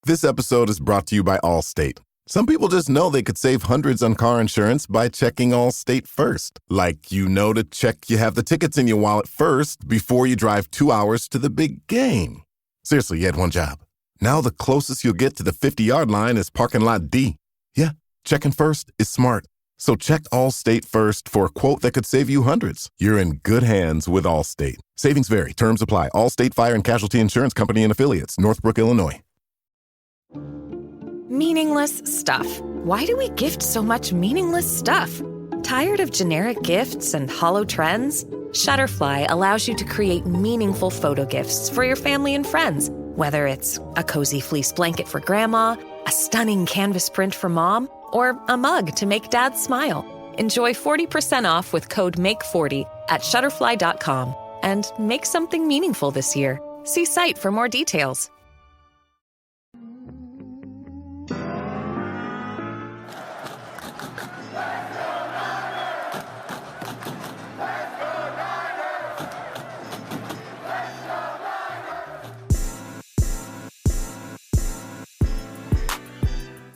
This episode is brought to you by Allstate. Some people just know they could save hundreds on car insurance by checking Allstate first. Like, to check you have the tickets in your wallet first before you drive 2 hours to the big game. Seriously, you had one job. Now the closest you'll get to the 50-yard line is parking lot D. Yeah, checking first is smart. So check Allstate first for a quote that could save you hundreds. You're in good hands with Allstate. Savings vary. Terms apply. Allstate Fire and Casualty Insurance Company and Affiliates. Northbrook, Illinois. Meaningless stuff. Why do we gift so much meaningless stuff? Tired of generic gifts and hollow trends? Shutterfly allows you to create meaningful photo gifts for your family and friends. Whether it's a cozy fleece blanket for grandma, a stunning canvas print for mom, or a mug to make dad smile. Enjoy 40% off with code MAKE40 at Shutterfly.com and make something meaningful this year. See site for more details.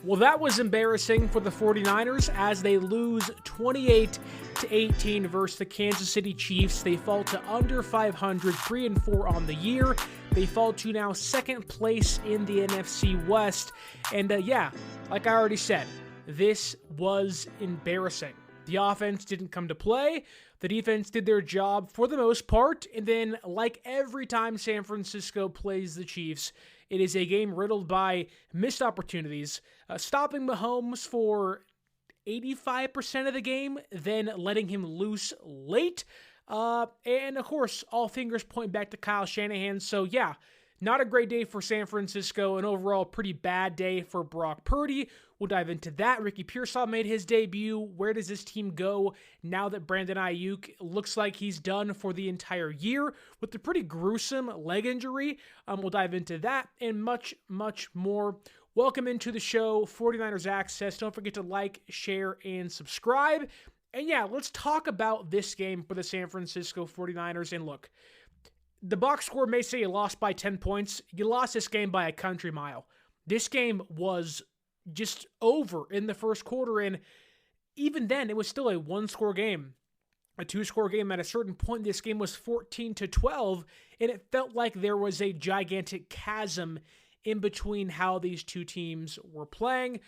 Well, that was embarrassing for the 49ers as they lose 28-18 versus the Kansas City Chiefs. They fall to under 500, 3-4 on the year. They fall to now second place in the NFC West. And like I already said, this was embarrassing. The offense didn't come to play. The defense did their job for the most part. And then, like every time San Francisco plays the Chiefs, it is a game riddled by missed opportunities, stopping Mahomes for 85% of the game, then letting him loose late. And, of course, all fingers point back to Kyle Shanahan. So, not a great day for San Francisco, and overall pretty bad day for Brock Purdy. We'll dive into that. Ricky Pearsall made his debut. Where does this team go now that Brandon Aiyuk looks like he's done for the entire year with a pretty gruesome leg injury? We'll dive into that and much, much more. Welcome into the show, 49ers Access. Don't forget to like, share, and subscribe. And let's talk about this game for the San Francisco 49ers. And look, the box score may say you lost by 10 points. You lost this game by a country mile. This game was just over in the first quarter, and even then, it was still a one-score game, a two-score game. At a certain point, this game was 14-12, and it felt like there was a gigantic chasm in between how these two teams were playing.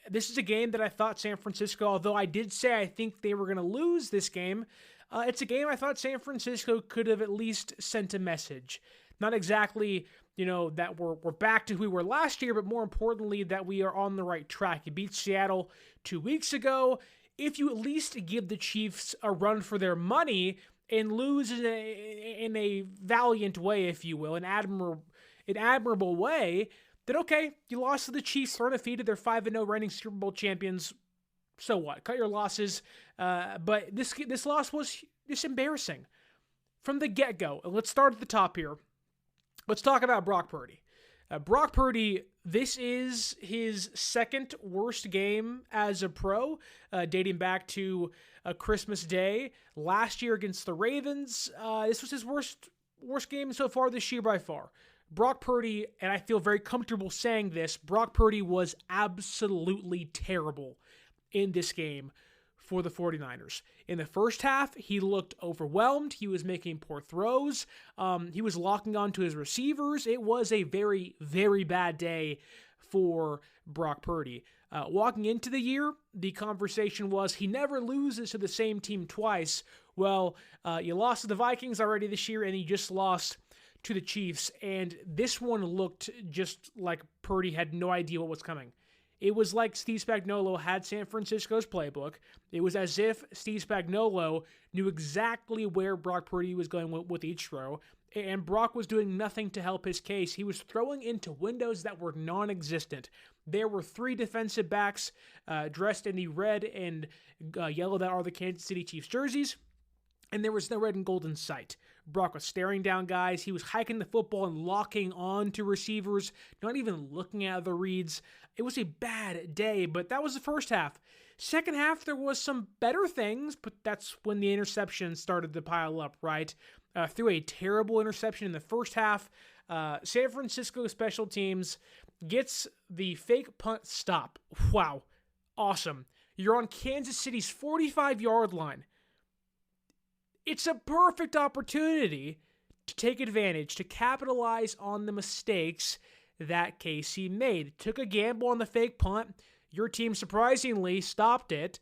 This is a game that I thought San Francisco, although I did say I think they were going to lose this game, it's a game I thought San Francisco could have at least sent a message. Not exactly, that we're back to who we were last year, but more importantly, that we are on the right track. You beat Seattle 2 weeks ago. If you at least give the Chiefs a run for their money and lose in a valiant way, if you will, an admirable way, then okay, you lost to the Chiefs, they're undefeated, they're 5-0 reigning Super Bowl champions. So what? Cut your losses. But this loss was just embarrassing from the get-go. Let's start at the top here. Let's talk about Brock Purdy. Brock Purdy, this is his second worst game as a pro, dating back to Christmas Day last year against the Ravens. This was his worst game so far this year by far. Brock Purdy, and I feel very comfortable saying this, Brock Purdy was absolutely terrible in this game for the 49ers. In the first half, he looked overwhelmed. He was making poor throws. He was locking onto his receivers. It was a very, very bad day for Brock Purdy. Walking into the year, the conversation was he never loses to the same team twice. Well, you lost to the Vikings already this year, and you just lost to the Chiefs. And this one looked just like Purdy had no idea what was coming. It was like Steve Spagnuolo had San Francisco's playbook. It was as if Steve Spagnuolo knew exactly where Brock Purdy was going with each throw, and Brock was doing nothing to help his case. He was throwing into windows that were non-existent. There were three defensive backs dressed in the red and yellow that are the Kansas City Chiefs jerseys, and there was no red and gold in sight. Brock was staring down guys. He was hiking the football and locking on to receivers, not even looking at the reads. It was a bad day, but that was the first half. Second half, there was some better things, but that's when the interceptions started to pile up, right? Threw a terrible interception in the first half San Francisco special teams gets the fake punt stop. Wow. Awesome. You're on Kansas City's 45-yard line. It's a perfect opportunity to take advantage, to capitalize on the mistakes that KC made. Took a gamble on the fake punt. Your team surprisingly stopped it,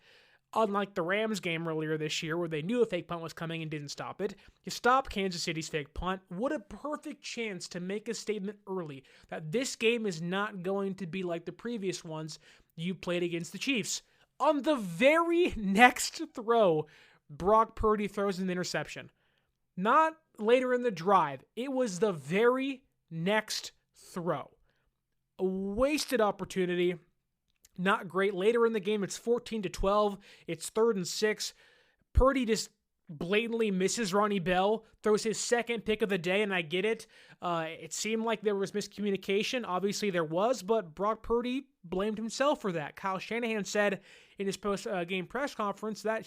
unlike the Rams game earlier this year where they knew a fake punt was coming and didn't stop it. You stopped Kansas City's fake punt. What a perfect chance to make a statement early that this game is not going to be like the previous ones you played against the Chiefs. On the very next throw, Brock Purdy throws an interception. Not later in the drive. It was the very next throw. A wasted opportunity. Not great. Later in the game, it's 14-12. It's 3rd and 6. Purdy just blatantly misses Ronnie Bell, throws his second pick of the day, and I get it. It seemed like there was miscommunication. Obviously, there was, but Brock Purdy blamed himself for that. Kyle Shanahan said in his post-game press conference that,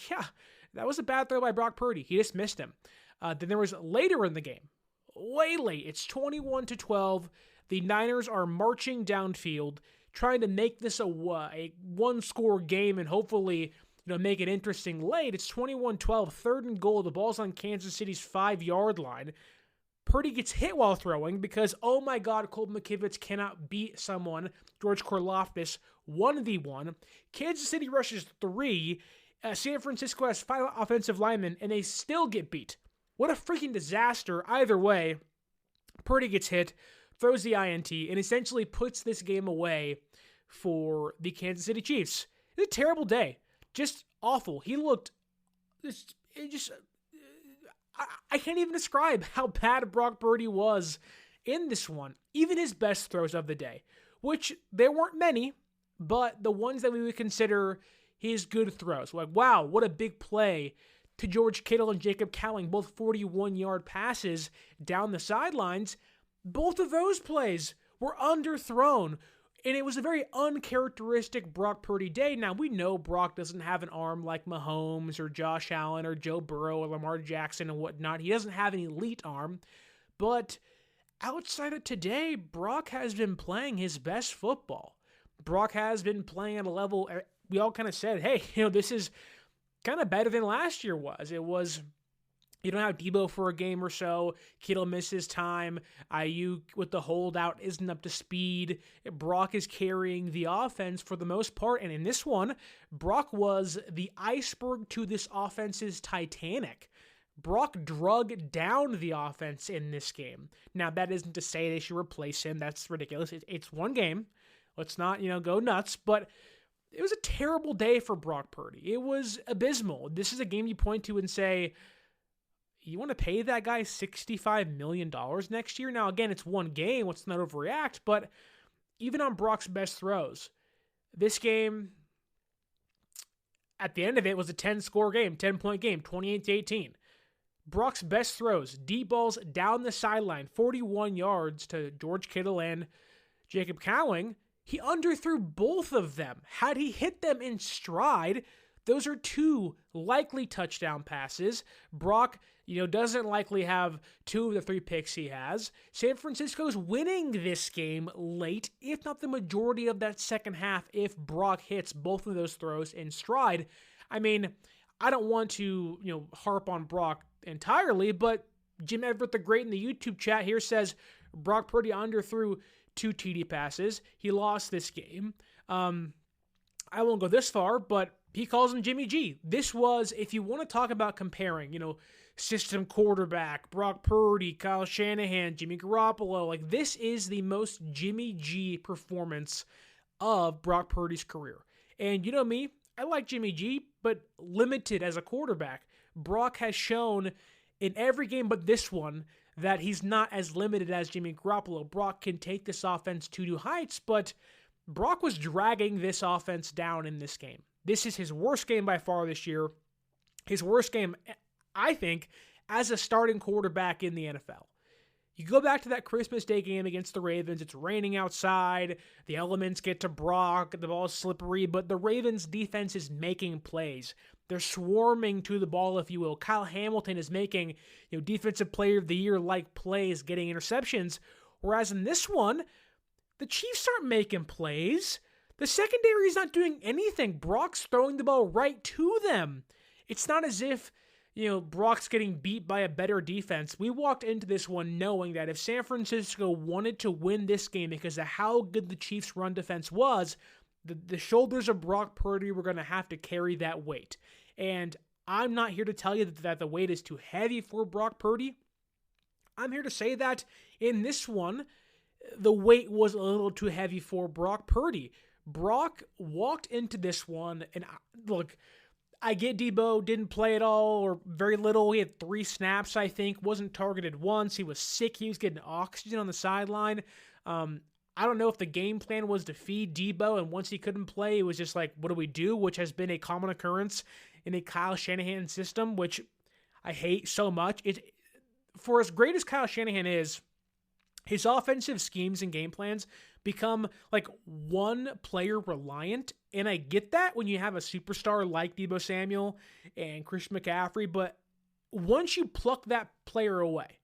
that was a bad throw by Brock Purdy. He just missed him. Then there was later in the game, way late. It's 21-12. The Niners are marching downfield, trying to make this a one-score game and hopefully make it interesting late. It's 21-12, 3rd and goal. The ball's on Kansas City's 5-yard line. Purdy gets hit while throwing because, oh my God, Colton McKivitz cannot beat someone. George Karlaftis 1v1. Kansas City rushes 3. San Francisco has 5 offensive linemen, and they still get beat. What a freaking disaster. Either way, Purdy gets hit, throws the INT, and essentially puts this game away for the Kansas City Chiefs. It's a terrible day. Just awful. He looked I can't even describe how bad Brock Purdy was in this one. Even his best throws of the day, which there weren't many, but the ones that we would consider his good throws. Like, wow, what a big play to George Kittle and Jacob Cowling, both 41-yard passes down the sidelines. Both of those plays were underthrown, and it was a very uncharacteristic Brock Purdy day. Now, we know Brock doesn't have an arm like Mahomes or Josh Allen or Joe Burrow or Lamar Jackson and whatnot. He doesn't have an elite arm, but outside of today, Brock has been playing his best football. Brock has been playing at a level we all kind of said, hey, this is kind of better than last year was. It was, you don't have Debo for a game or so. Kittle misses time. Aiyuk with the holdout isn't up to speed. Brock is carrying the offense for the most part. And in this one, Brock was the iceberg to this offense's Titanic. Brock drug down the offense in this game. Now, that isn't to say they should replace him. That's ridiculous. It's one game. Let's not, go nuts. But it was a terrible day for Brock Purdy. It was abysmal. This is a game you point to and say, you want to pay that guy $65 million next year? Now, again, it's one game. Let's not overreact. But even on Brock's best throws, this game, at the end of it, was a 10-score game, 10-point game, 28-18. Brock's best throws, deep balls down the sideline, 41 yards to George Kittle and Jacob Cowling. He underthrew both of them. Had he hit them in stride, those are 2 likely touchdown passes. Brock, doesn't likely have 2 of the 3 picks he has. San Francisco's winning this game late, if not the majority of that second half, if Brock hits both of those throws in stride. I mean, I don't want to, harp on Brock entirely, but Jim Everett the Great in the YouTube chat here says Brock Purdy underthrew 2 TD passes. He lost this game. I won't go this far, but he calls him Jimmy G. This was, if you want to talk about comparing, system quarterback, Brock Purdy, Kyle Shanahan, Jimmy Garoppolo, this is the most Jimmy G performance of Brock Purdy's career. And you know me, I like Jimmy G, but limited as a quarterback. Brock has shown in every game but this one that he's not as limited as Jimmy Garoppolo. Brock can take this offense to new heights, but Brock was dragging this offense down in this game. This is his worst game by far this year. His worst game, I think, as a starting quarterback in the NFL. You go back to that Christmas Day game against the Ravens. It's raining outside. The elements get to Brock. The ball is slippery, but the Ravens' defense is making plays. They're swarming to the ball, if you will. Kyle Hamilton is making, Defensive Player of the Year-like plays, getting interceptions. Whereas in this one, the Chiefs aren't making plays. The secondary is not doing anything. Brock's throwing the ball right to them. It's not as if, Brock's getting beat by a better defense. We walked into this one knowing that if San Francisco wanted to win this game because of how good the Chiefs' run defense was, the shoulders of Brock Purdy were going to have to carry that weight. And I'm not here to tell you that the weight is too heavy for Brock Purdy. I'm here to say that in this one, the weight was a little too heavy for Brock Purdy. Brock walked into this one, and look, I get Debo didn't play at all or very little. He had 3 snaps, I think, wasn't targeted once. He was sick. He was getting oxygen on the sideline. I don't know if the game plan was to feed Debo, and once he couldn't play, it was just like, what do we do? Which has been a common occurrence in a Kyle Shanahan system, which I hate so much. For as great as Kyle Shanahan is, his offensive schemes and game plans become like one player reliant. And I get that when you have a superstar like Deebo Samuel and Christian McCaffrey, but once you pluck that player away,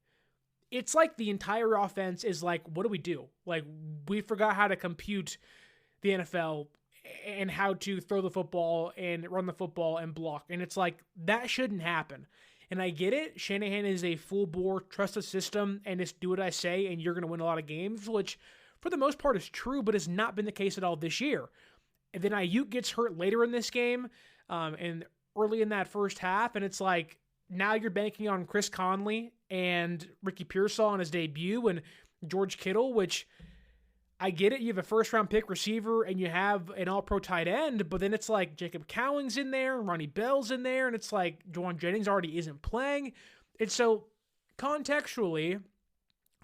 it's like the entire offense is like, what do we do? Like, we forgot how to compute the NFL and how to throw the football and run the football and block. And it's like, that shouldn't happen. And I get it. Shanahan is a full-bore, trust the system, and just do what I say, and you're going to win a lot of games, which for the most part is true, but has not been the case at all this year. And then Aiyuk gets hurt later in this game and early in that first half, and it's like, now you're banking on Chris Conley and Ricky Pearsall on his debut and George Kittle, which I get it. You have a first-round pick receiver and you have an all-pro tight end, but then it's like Jacob Cowing's in there and Ronnie Bell's in there, and it's like Juwan Jennings already isn't playing. And so contextually,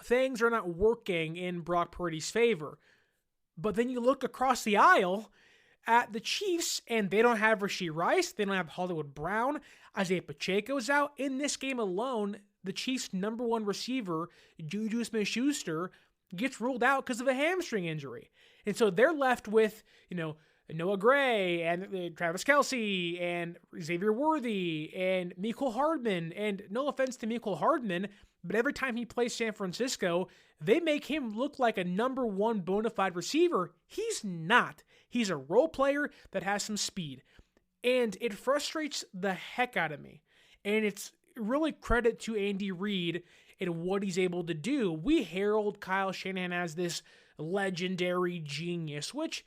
things are not working in Brock Purdy's favor. But then you look across the aisle at the Chiefs, and they don't have Rashee Rice. They don't have Hollywood Brown. Isaiah Pacheco's out. In this game alone, the Chiefs' number 1 receiver, Juju Smith-Schuster, gets ruled out because of a hamstring injury. And so they're left with, Noah Gray and Travis Kelce and Xavier Worthy and Mecole Hardman. And no offense to Mecole Hardman, but every time he plays San Francisco, they make him look like a number 1 bona fide receiver. He's not. He's a role player that has some speed. And it frustrates the heck out of me. And it's really credit to Andy Reid and what he's able to do. We herald Kyle Shanahan as this legendary genius, which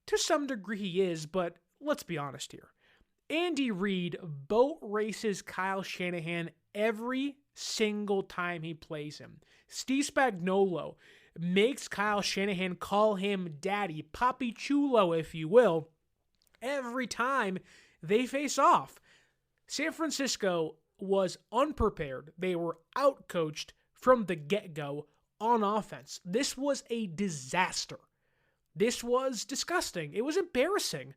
to some degree he is, but let's be honest here. Andy Reid boat races Kyle Shanahan every single time he plays him. Steve Spagnuolo makes Kyle Shanahan call him daddy, Papi Chulo, if you will, every time they face off. San Francisco was unprepared. They were outcoached from the get-go on offense. This was a disaster. This was disgusting. It was embarrassing.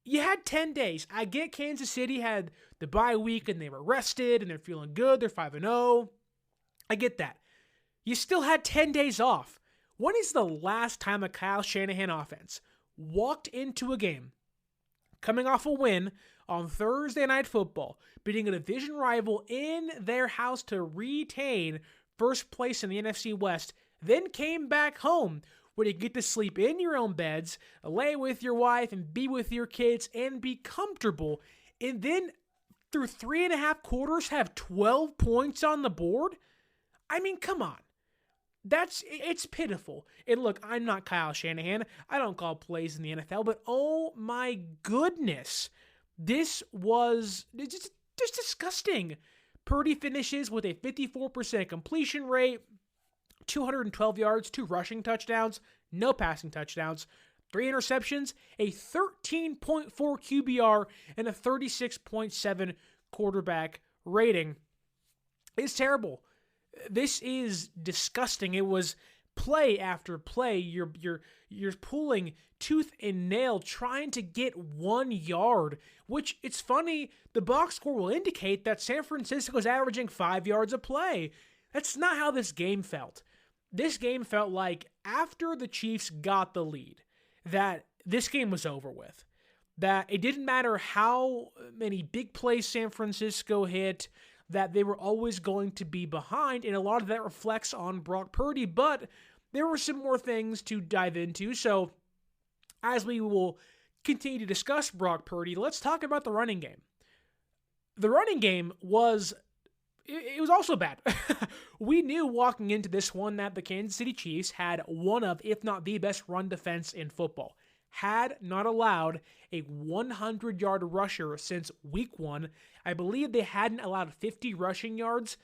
You had 10 days. I get Kansas City had the bye week and they were rested and they're feeling good. They're 5-0. I get that. You still had 10 days off. When is the last time a Kyle Shanahan offense walked into a game coming off a win on Thursday Night Football, beating a division rival in their house to retain first place in the NFC West, then came back home where you get to sleep in your own beds, lay with your wife, and be with your kids, and be comfortable, and then through 3.5 quarters have 12 points on the board? I mean, come on. It's pitiful. And look, I'm not Kyle Shanahan. I don't call plays in the NFL, but oh my goodness. This was just disgusting. Purdy finishes with a 54% completion rate, 212 yards, 2 rushing touchdowns, no passing touchdowns, 3 interceptions, a 13.4 QBR, and a 36.7 quarterback rating. It's terrible. This is disgusting. It was play after play. You're pulling tooth and nail trying to get 1 yard, which it's funny, the box score will indicate that San Francisco is averaging 5 yards a play. That's not how this game felt. This game felt like after the Chiefs got the lead, that this game was over with. That it didn't matter how many big plays San Francisco hit, that they were always going to be behind, and a lot of that reflects on Brock Purdy, but there were some more things to dive into. So as we will continue to discuss Brock Purdy, let's talk about the running game. The running game was also bad. We knew walking into this one that the Kansas City Chiefs had one of, if not the best run defense in football. Had not allowed a 100-yard rusher since week 1. I believe they hadn't allowed 50 rushing yards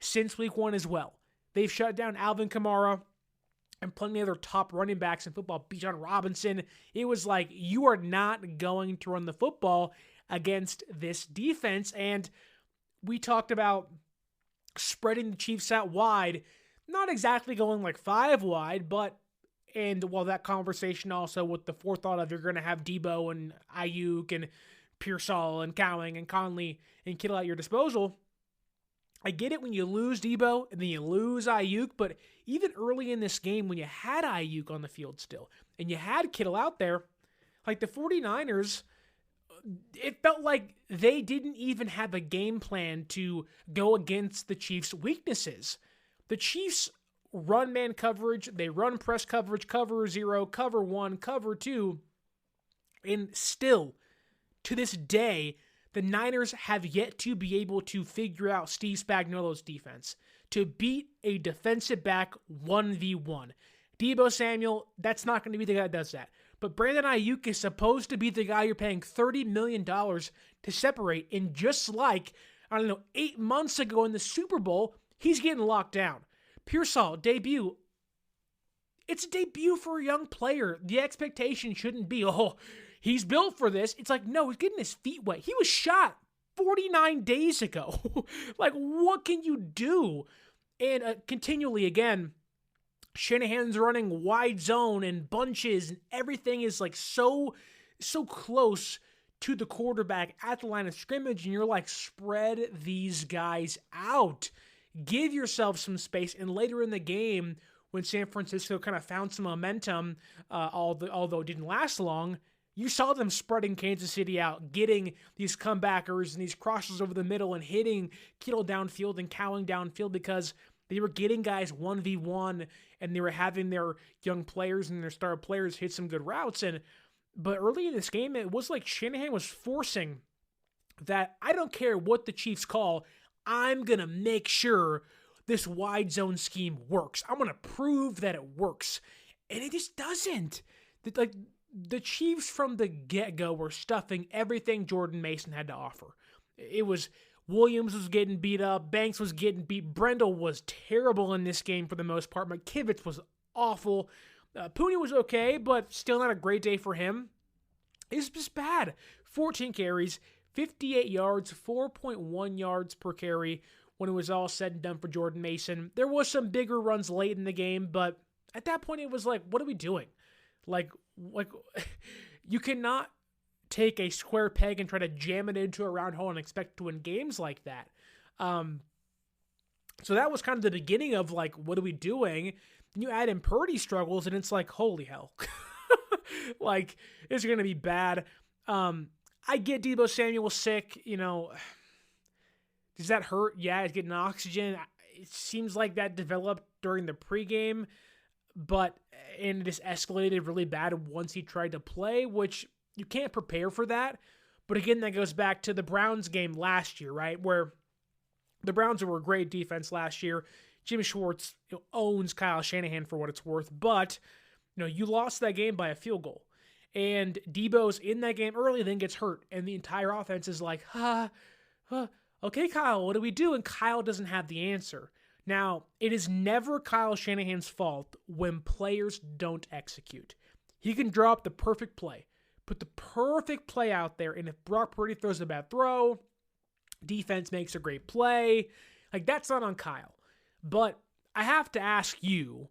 since week 1 as well. They've shut down Alvin Kamara and plenty of other top running backs in football, Bijan Robinson. It was like, you are not going to run the football against this defense. And we talked about spreading the Chiefs out wide, not exactly going like 5 wide, but, and while that conversation also with the forethought of you're going to have Debo and Aiyuk and Pearsall and Cowing and Conley and Kittle at your disposal, I get it when you lose Debo and then you lose Aiyuk, but even early in this game when you had Aiyuk on the field still and you had Kittle out there, like the 49ers, it felt like they didn't even have a game plan to go against the Chiefs' weaknesses. The Chiefs run man coverage, they run press coverage, cover 0, cover 1, cover 2, and still, to this day, the Niners have yet to be able to figure out Steve Spagnuolo's defense to beat a defensive back 1v1. Debo Samuel, that's not going to be the guy that does that. But Brandon Aiyuk is supposed to be the guy you're paying $30 million to separate. And just like, 8 months ago in the Super Bowl, he's getting locked down. Pearsall, debut. It's a debut for a young player. The expectation shouldn't be, he's built for this. It's like, no, he's getting his feet wet. He was shot 49 days ago. Like, what can you do? And continually, again, Shanahan's running wide zone and bunches, and everything is like so close to the quarterback at the line of scrimmage, and you're like, spread these guys out. Give yourself some space. And later in the game, when San Francisco kind of found some momentum, although it didn't last long, you saw them spreading Kansas City out, getting these comebackers and these crosses over the middle and hitting Kittle downfield and Cowing downfield because they were getting guys 1v1 and they were having their young players and their star players hit some good routes. But early in this game, it was like Shanahan was forcing that I don't care what the Chiefs call, I'm going to make sure this wide zone scheme works. I'm going to prove that it works. And it just doesn't. The Chiefs from the get-go were stuffing everything Jordan Mason had to offer. It was Williams was getting beat up. Banks was getting beat. Brendel was terrible in this game for the most part. McKivitz was awful. Pooney was okay, but still not a great day for him. It's just bad. 14 carries, 58 yards, 4.1 yards per carry when it was all said and done for Jordan Mason. There was some bigger runs late in the game, but at that point it was like, what are we doing? Like you cannot take a square peg and try to jam it into a round hole and expect to win games like that. So that was kind of the beginning of like, what are we doing? And you add in Purdy struggles and it's like, holy hell. Like, it's going to be bad. I get Debo Samuel sick, Does that hurt? Yeah, he's getting oxygen. It seems like that developed during the pregame, and it just escalated really bad once he tried to play, which you can't prepare for that. But again, that goes back to the Browns game last year, right? Where the Browns were a great defense last year. Jim Schwartz owns Kyle Shanahan for what it's worth, but you lost that game by a field goal. And Debo's in that game early, then gets hurt, and the entire offense is like, okay, Kyle, what do we do? And Kyle doesn't have the answer. Now, it is never Kyle Shanahan's fault when players don't execute. He can draw up the perfect play, put the perfect play out there, and if Brock Purdy throws a bad throw, defense makes a great play. Like, that's not on Kyle. But I have to ask you,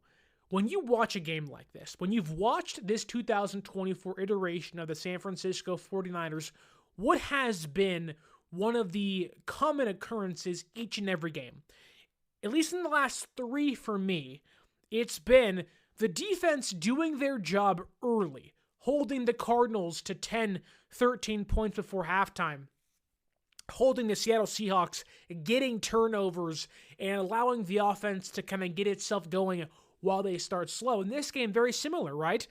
when you watch a game like this, when you've watched this 2024 iteration of the San Francisco 49ers, what has been one of the common occurrences each and every game? At least in the last 3 for me, it's been the defense doing their job early, holding the Cardinals to 10, 13 points before halftime, holding the Seattle Seahawks, getting turnovers, and allowing the offense to kind of get itself going while they start slow. In this game, very similar, right?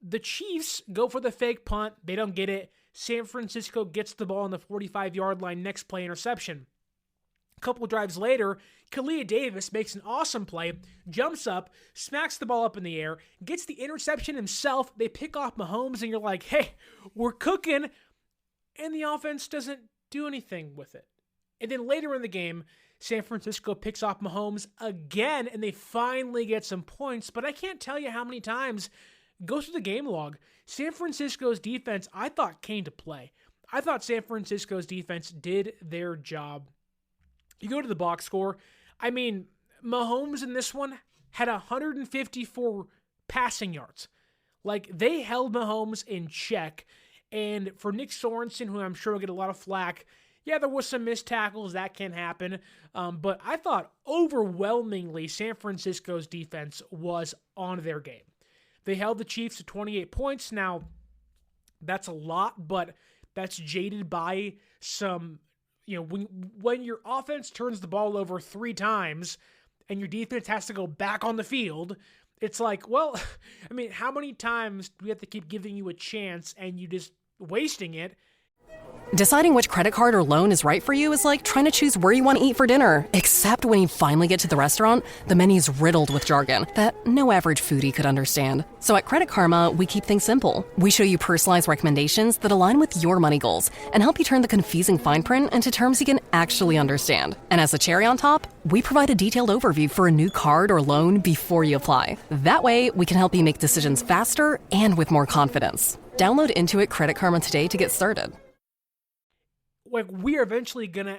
The Chiefs go for the fake punt. They don't get it. San Francisco gets the ball on the 45-yard line, next play interception. A couple of drives later, Kalia Davis makes an awesome play, jumps up, smacks the ball up in the air, gets the interception himself. They pick off Mahomes, and you're like, hey, we're cooking. And the offense doesn't do anything with it. And then later in the game, San Francisco picks off Mahomes again, and they finally get some points. But I can't tell you how many times, go through the game log, San Francisco's defense, I thought, came to play. I thought San Francisco's defense did their job. You go to the box score, I mean, Mahomes in this one had 154 passing yards. Like, they held Mahomes in check. And for Nick Sorensen, who I'm sure will get a lot of flack, yeah, there was some missed tackles. That can happen. But I thought overwhelmingly San Francisco's defense was on their game. They held the Chiefs to 28 points. Now, that's a lot, but that's jaded by some, when your offense turns the ball over 3 times and your defense has to go back on the field, it's like, well, I mean, how many times do we have to keep giving you a chance and you just wasting it? Deciding which credit card or loan is right for you is like trying to choose where you want to eat for dinner. Except when you finally get to the restaurant, the menu's riddled with jargon that no average foodie could understand. So at Credit Karma, we keep things simple. We show you personalized recommendations that align with your money goals and help you turn the confusing fine print into terms you can actually understand. And as a cherry on top, we provide a detailed overview for a new card or loan before you apply. That way, we can help you make decisions faster and with more confidence. Download Intuit Credit Karma today to get started. Like, we are eventually going to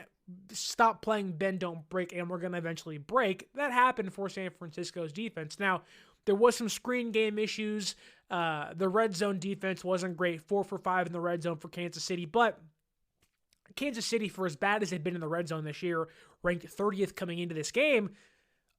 stop playing bend, don't break, and we're going to eventually break. That happened for San Francisco's defense. Now, there was some screen game issues. The red zone defense wasn't great, 4 for 5 in the red zone for Kansas City, but Kansas City, for as bad as they've been in the red zone this year, ranked 30th coming into this game.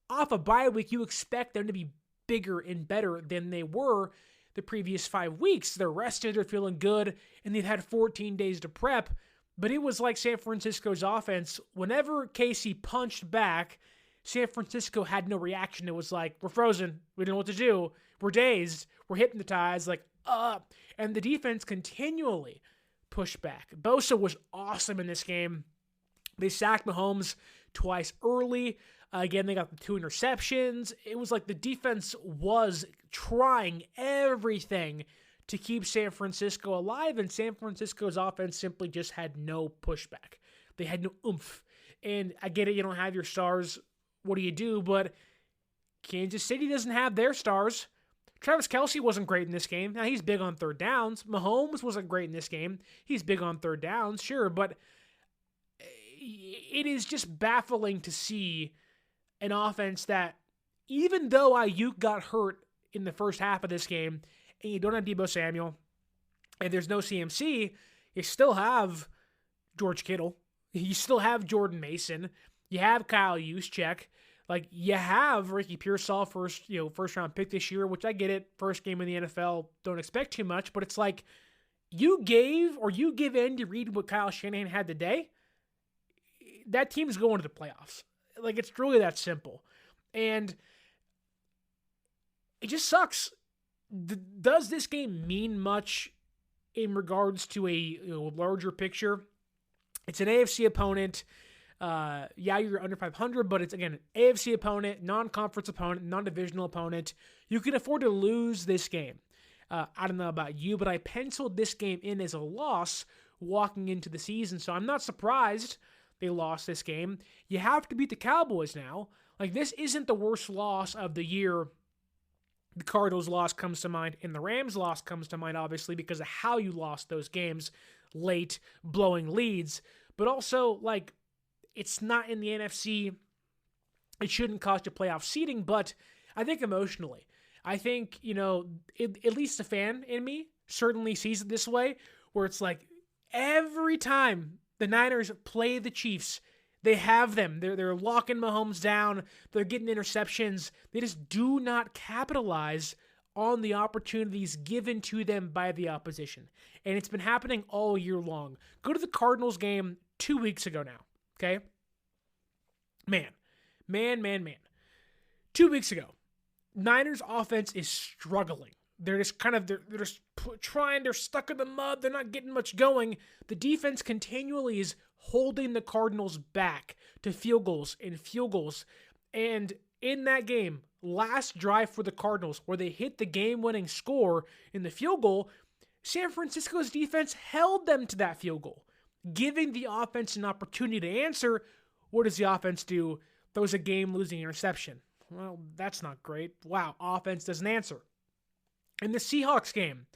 Off a bye week, you expect them to be bigger and better than they were the previous 5 weeks. They're rested, they're feeling good, and they've had 14 days to prep. But it was like San Francisco's offense. Whenever Casey punched back, San Francisco had no reaction. It was like, we're frozen. We don't know what to do. We're dazed. We're hypnotized. And the defense continually pushed back. Bosa was awesome in this game. They sacked Mahomes twice early. Again, they got the 2 interceptions. It was like the defense was trying everything to keep San Francisco alive, and San Francisco's offense simply just had no pushback. They had no oomph. And I get it, you don't have your stars. What do you do? But Kansas City doesn't have their stars. Travis Kelce wasn't great in this game. Now, he's big on third downs. Mahomes wasn't great in this game. He's big on third downs, sure, but it is just baffling to see an offense that, even though Aiyuk got hurt in the first half of this game, and you don't have Deebo Samuel, and there's no CMC, you still have George Kittle. You still have Jordan Mason. You have Kyle Juszczyk. Like, you have Ricky Pearsall, first round pick this year, which I get it. First game in the NFL, don't expect too much, but it's like, you give in to read what Kyle Shanahan had today, that team's going to the playoffs. Like, it's really that simple. And it just sucks. Does this game mean much in regards to a larger picture? It's an AFC opponent. You're under 500, but it's, again, an AFC opponent, non-conference opponent, non-divisional opponent. You can afford to lose this game. I don't know about you, but I penciled this game in as a loss walking into the season, so I'm not surprised they lost this game. You have to beat the Cowboys now. Like, this isn't the worst loss of the year. The Cardinals loss comes to mind, and the Rams loss comes to mind, obviously, because of how you lost those games late, blowing leads. But also, like, it's not in the NFC. It shouldn't cost you playoff seeding, but I think emotionally, I think, at least the fan in me certainly sees it this way, where it's like every time the Niners play the Chiefs, they have them. They're locking Mahomes down. They're getting interceptions. They just do not capitalize on the opportunities given to them by the opposition. And it's been happening all year long. Go to the Cardinals game 2 weeks ago now, okay? Man. 2 weeks ago, Niners offense is struggling. They're just they're stuck in the mud. They're not getting much going. The defense continually is holding the Cardinals back to field goals. And in that game, last drive for the Cardinals, where they hit the game-winning score in the field goal, San Francisco's defense held them to that field goal, giving the offense an opportunity to answer. What does the offense do? Throws a game-losing interception. Well, that's not great. Wow, offense doesn't answer. In the Seahawks game,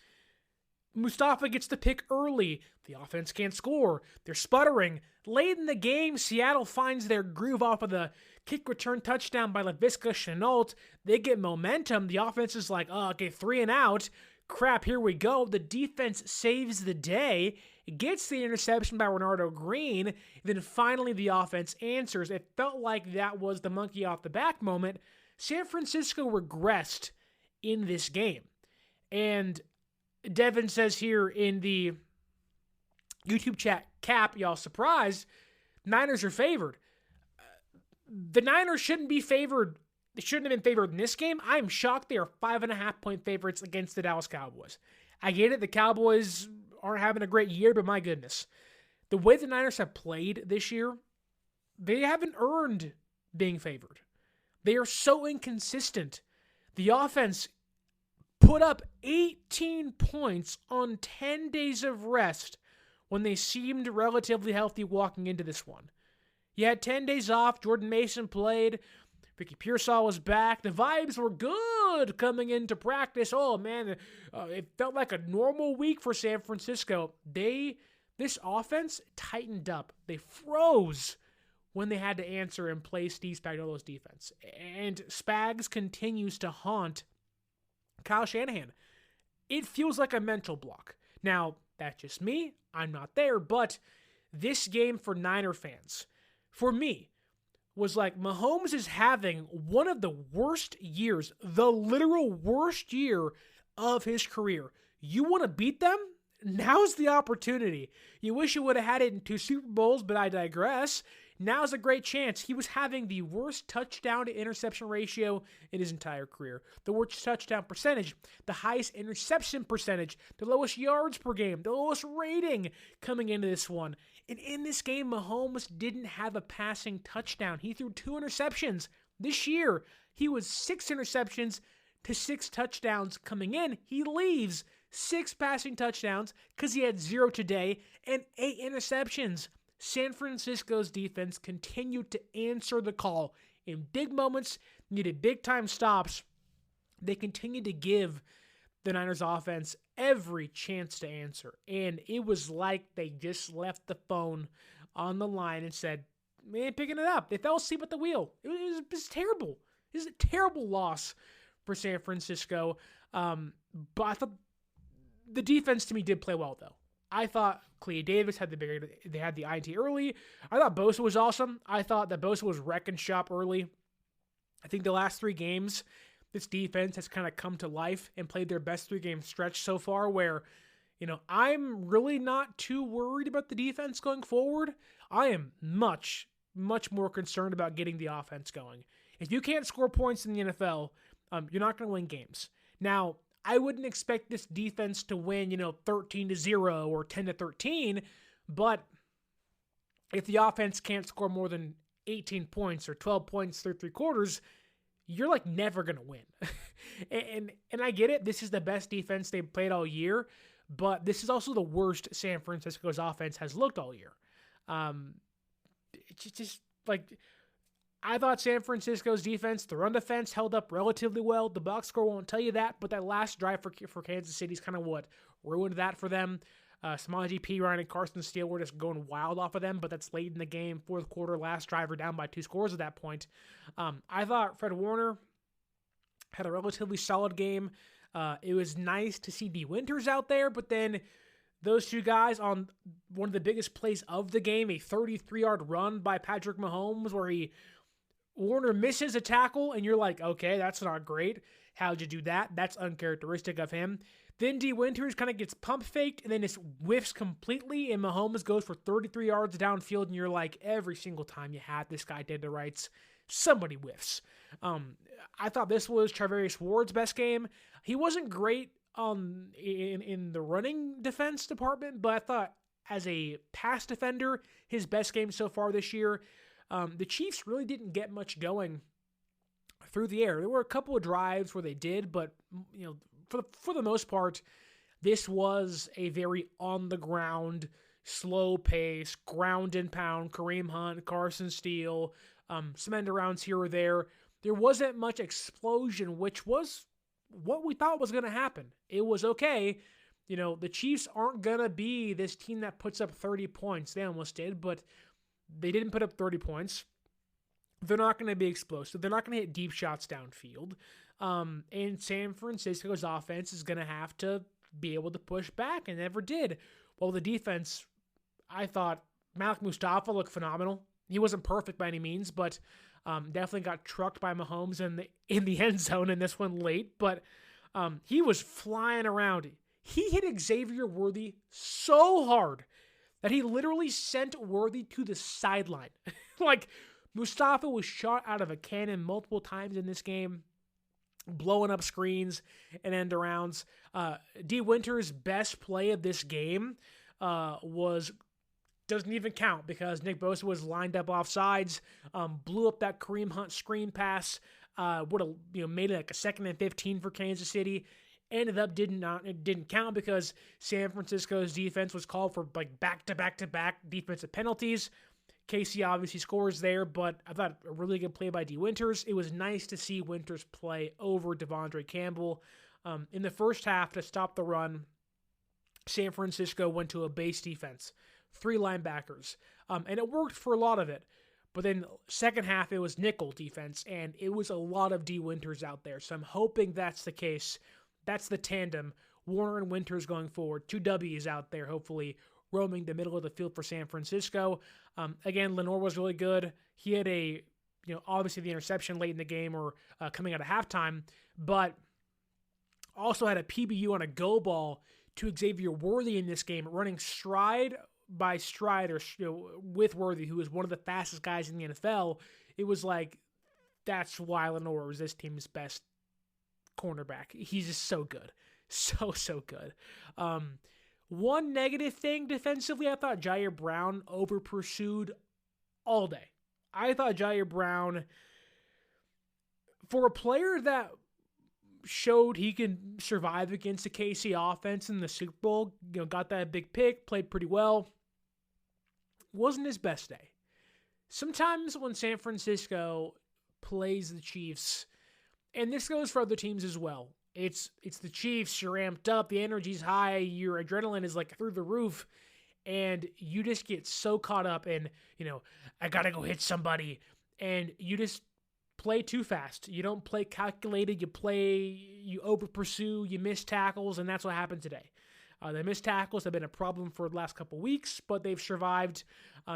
Mustafa gets the pick early. The offense can't score. They're sputtering. Late in the game, Seattle finds their groove off of the kick return touchdown by Laviska Shenault. They get momentum. The offense is like, oh, okay, 3 and out. Crap, here we go. The defense saves the day. It gets the interception by Renardo Green. Then finally the offense answers. It felt like that was the monkey off the back moment. San Francisco regressed in this game. And Devin says here in the YouTube chat, Cap, y'all surprised, Niners are favored. The Niners shouldn't be favored. They shouldn't have been favored in this game. I'm shocked they are 5.5-point favorites against the Dallas Cowboys. I get it. The Cowboys aren't having a great year, but my goodness. The way the Niners have played this year, they haven't earned being favored. They are so inconsistent. The offense put up 18 points on 10 days of rest when they seemed relatively healthy walking into this one. You had 10 days off. Jordan Mason played. Ricky Pearsall was back. The vibes were good coming into practice. Oh, man, it felt like a normal week for San Francisco. This offense tightened up. They froze when they had to answer and play Steve Spagnuolo's defense. And Spags continues to haunt Kyle Shanahan. It feels like a mental block. Now, that's just me. I'm not there. But this game for Niner fans, for me, was like Mahomes is having one of the worst years, the literal worst year of his career. You want to beat them? Now's the opportunity. You wish you would have had it in 2 Super Bowls, but I digress. Now's a great chance. He was having the worst touchdown to interception ratio in his entire career. The worst touchdown percentage, the highest interception percentage, the lowest yards per game, the lowest rating coming into this one. And in this game, Mahomes didn't have a passing touchdown. He threw 2 interceptions. This year, he was 6 interceptions to 6 touchdowns coming in. He leaves 6 passing touchdowns because he had 0 today and 8 interceptions. San Francisco's defense continued to answer the call. In big moments, needed big-time stops. They continued to give the Niners offense every chance to answer. And it was like they just left the phone on the line and said, man, picking it up. They fell asleep at the wheel. It was terrible. It was a terrible loss for San Francisco. But I thought the defense to me did play well, though. I thought Clea Davis had they had the INT early. I thought Bosa was awesome. I thought that Bosa was wrecking shop early. I think the last 3 games, this defense has kind of come to life and played their best 3-game stretch so far where, I'm really not too worried about the defense going forward. I am much, much more concerned about getting the offense going. If you can't score points in the NFL, you're not going to win games. Now, I wouldn't expect this defense to win, 13-0 or 10-13, but if the offense can't score more than 18 points or 12 points through 3 quarters, you're like never going to win. and I get it. This is the best defense they've played all year, but this is also the worst San Francisco's offense has looked all year. It's just like, I thought San Francisco's defense, the run defense, held up relatively well. The box score won't tell you that, but that last drive for Kansas City is kind of what ruined that for them. Samaje Perine and Carson Steele were just going wild off of them, but that's late in the game, 4th quarter, last drive, we're down by 2 scores at that point. I thought Fred Warner had a relatively solid game. It was nice to see D. Winters out there, but then those 2 guys on one of the biggest plays of the game, a 33-yard run by Patrick Mahomes where Warner misses a tackle, and you're like, okay, that's not great. How'd you do that? That's uncharacteristic of him. Then D. Winters kind of gets pump faked and then just whiffs completely, and Mahomes goes for 33 yards downfield, and you're like, every single time you have this guy dead to rights, somebody whiffs. I thought this was Charvarius Ward's best game. He wasn't great in the running defense department, but I thought as a pass defender, his best game so far this year. The Chiefs really didn't get much going through the air. There were a couple of drives where they did, but for the most part, this was a very on the ground, slow pace, ground and pound. Kareem Hunt, Carson Steele, some end arounds here or there. There wasn't much explosion, which was what we thought was going to happen. It was okay. The Chiefs aren't going to be this team that puts up 30 points. They almost did, but they didn't put up 30 points. They're not going to be explosive. They're not going to hit deep shots downfield. And San Francisco's offense is going to have to be able to push back, and never did. Well, the defense, I thought Malik Mustafa looked phenomenal. He wasn't perfect by any means, but definitely got trucked by Mahomes in the end zone in this one late. But he was flying around. He hit Xavier Worthy so hard that he literally sent Worthy to the sideline. Like, Mustafa was shot out of a cannon multiple times in this game, blowing up screens and end arounds. D. Winters' best play of this game doesn't even count because Nick Bosa was lined up off sides, blew up that Kareem Hunt screen pass, would have made it like a 2nd and 15 for Kansas City. Ended up it didn't count because San Francisco's defense was called for like back-to-back defensive penalties. KC obviously scores there, but I thought a really good play by D. Winters. It was nice to see Winters play over Devondre Campbell. In the first half, to stop the run, San Francisco went to a base defense, 3 linebackers, and it worked for a lot of it. But then second half, it was nickel defense, and it was a lot of D. Winters out there. So I'm hoping that's the case. That's the tandem, Warner and Winters going forward. 2 W's out there, hopefully, roaming the middle of the field for San Francisco. Again, Lenore was really good. He had obviously the interception late in the game or coming out of halftime, but also had a PBU on a go ball to Xavier Worthy in this game, running stride by stride with Worthy, who is one of the fastest guys in the NFL. It was like, that's why Lenore was this team's best cornerback. He's just so good. So good. One negative thing defensively, I thought Jair Brown over-pursued all day. I thought Jair Brown, for a player that showed he can survive against the KC offense in the Super Bowl, got that big pick, played pretty well, wasn't his best day. Sometimes when San Francisco plays the Chiefs, and this goes for other teams as well, it's the Chiefs, you're amped up, the energy's high, your adrenaline is like through the roof, and you just get so caught up in, I gotta go hit somebody, and you just play too fast. You don't play calculated, you over-pursue, you miss tackles, and that's what happened today. The missed tackles have been a problem for the last couple weeks, but they've survived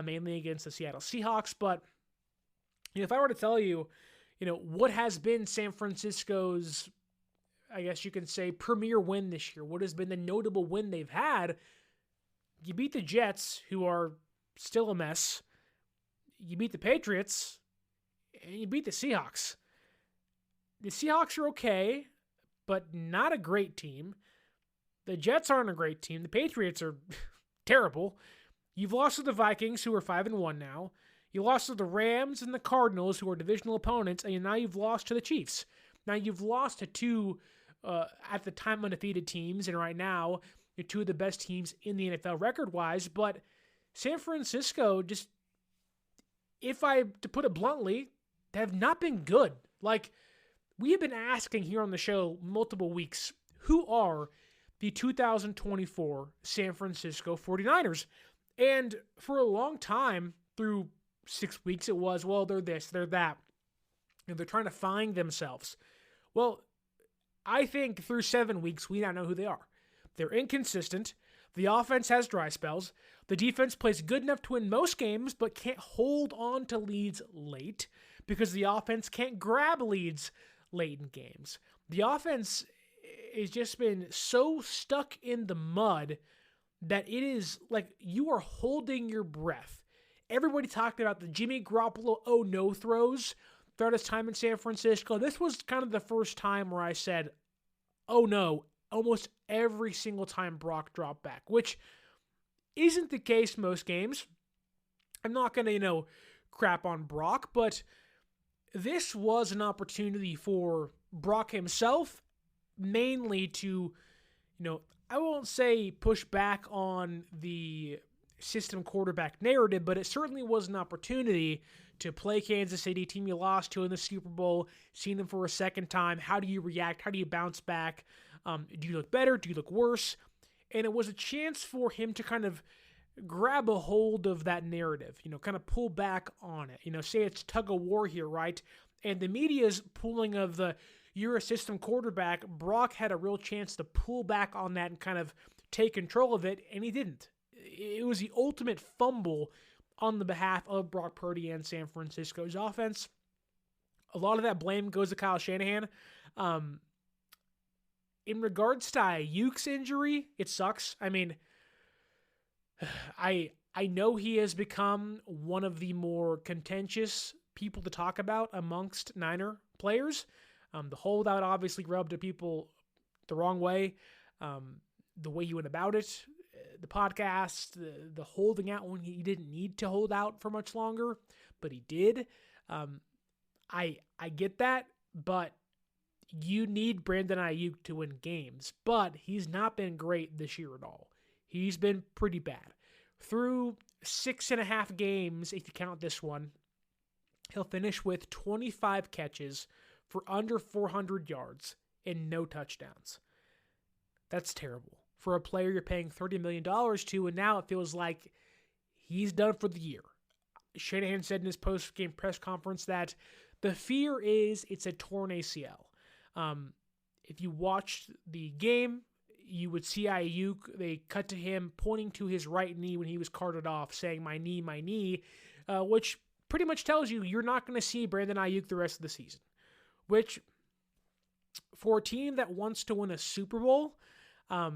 mainly against the Seattle Seahawks. But if I were to tell you, what has been San Francisco's, I guess you can say, premier win this year, what has been the notable win they've had, you beat the Jets, who are still a mess, you beat the Patriots, and you beat the Seahawks. The Seahawks are okay, but not a great team. The Jets aren't a great team. The Patriots are terrible. You've lost to the Vikings, who are 5-1 now. You lost to the Rams and the Cardinals, who are divisional opponents, and now you've lost to the Chiefs. Now you've lost to 2, at the time, undefeated teams, and right now, you're 2 of the best teams in the NFL record-wise, but San Francisco just, to put it bluntly, they have not been good. Like, we have been asking here on the show multiple weeks, who are the 2024 San Francisco 49ers? And for a long time, through 6 weeks, it was, well, they're this, they're that. And they're trying to find themselves. Well, I think through 7 weeks, we now know who they are. They're inconsistent. The offense has dry spells. The defense plays good enough to win most games, but can't hold on to leads late because the offense can't grab leads late in games. The offense has just been so stuck in the mud that it is like you are holding your breath. Everybody talked about the Jimmy Garoppolo oh-no throws throughout his time in San Francisco. This was kind of the first time where I said, oh no, almost every single time Brock dropped back, which isn't the case most games. I'm not going to, crap on Brock, but this was an opportunity for Brock himself, mainly to, I won't say push back on the system quarterback narrative, but it certainly was an opportunity to play Kansas City, team you lost to in the Super Bowl, seeing them for a second time. How do you react? How do you bounce back? Do you look better? Do you look worse? And it was a chance for him to kind of grab a hold of that narrative, kind of pull back on it. Say it's tug of war here, right? And the media's pulling of the, you're a system quarterback. Brock had a real chance to pull back on that and kind of take control of it, and he didn't. It was the ultimate fumble on the behalf of Brock Purdy and San Francisco's offense. A lot of that blame goes to Kyle Shanahan. In regards to Aiyuk's injury, it sucks. I mean, I know he has become one of the more contentious people to talk about amongst Niner players. The holdout obviously rubbed people the wrong way. The way he went about it, the podcast, the holding out when he didn't need to hold out for much longer, but he did. I get that, but you need Brandon Aiyuk to win games, but he's not been great this year at all. He's been pretty bad. Through 6.5 games, if you count this one, he'll finish with 25 catches for under 400 yards and no touchdowns. That's terrible for a player you're paying $30 million to, and now it feels like he's done for the year. Shanahan said in his post-game press conference that the fear is it's a torn ACL. If you watched the game, you would see Aiyuk, they cut to him pointing to his right knee when he was carted off, saying, my knee, which pretty much tells you you're not going to see Brandon Aiyuk the rest of the season. Which, for a team that wants to win a Super Bowl, I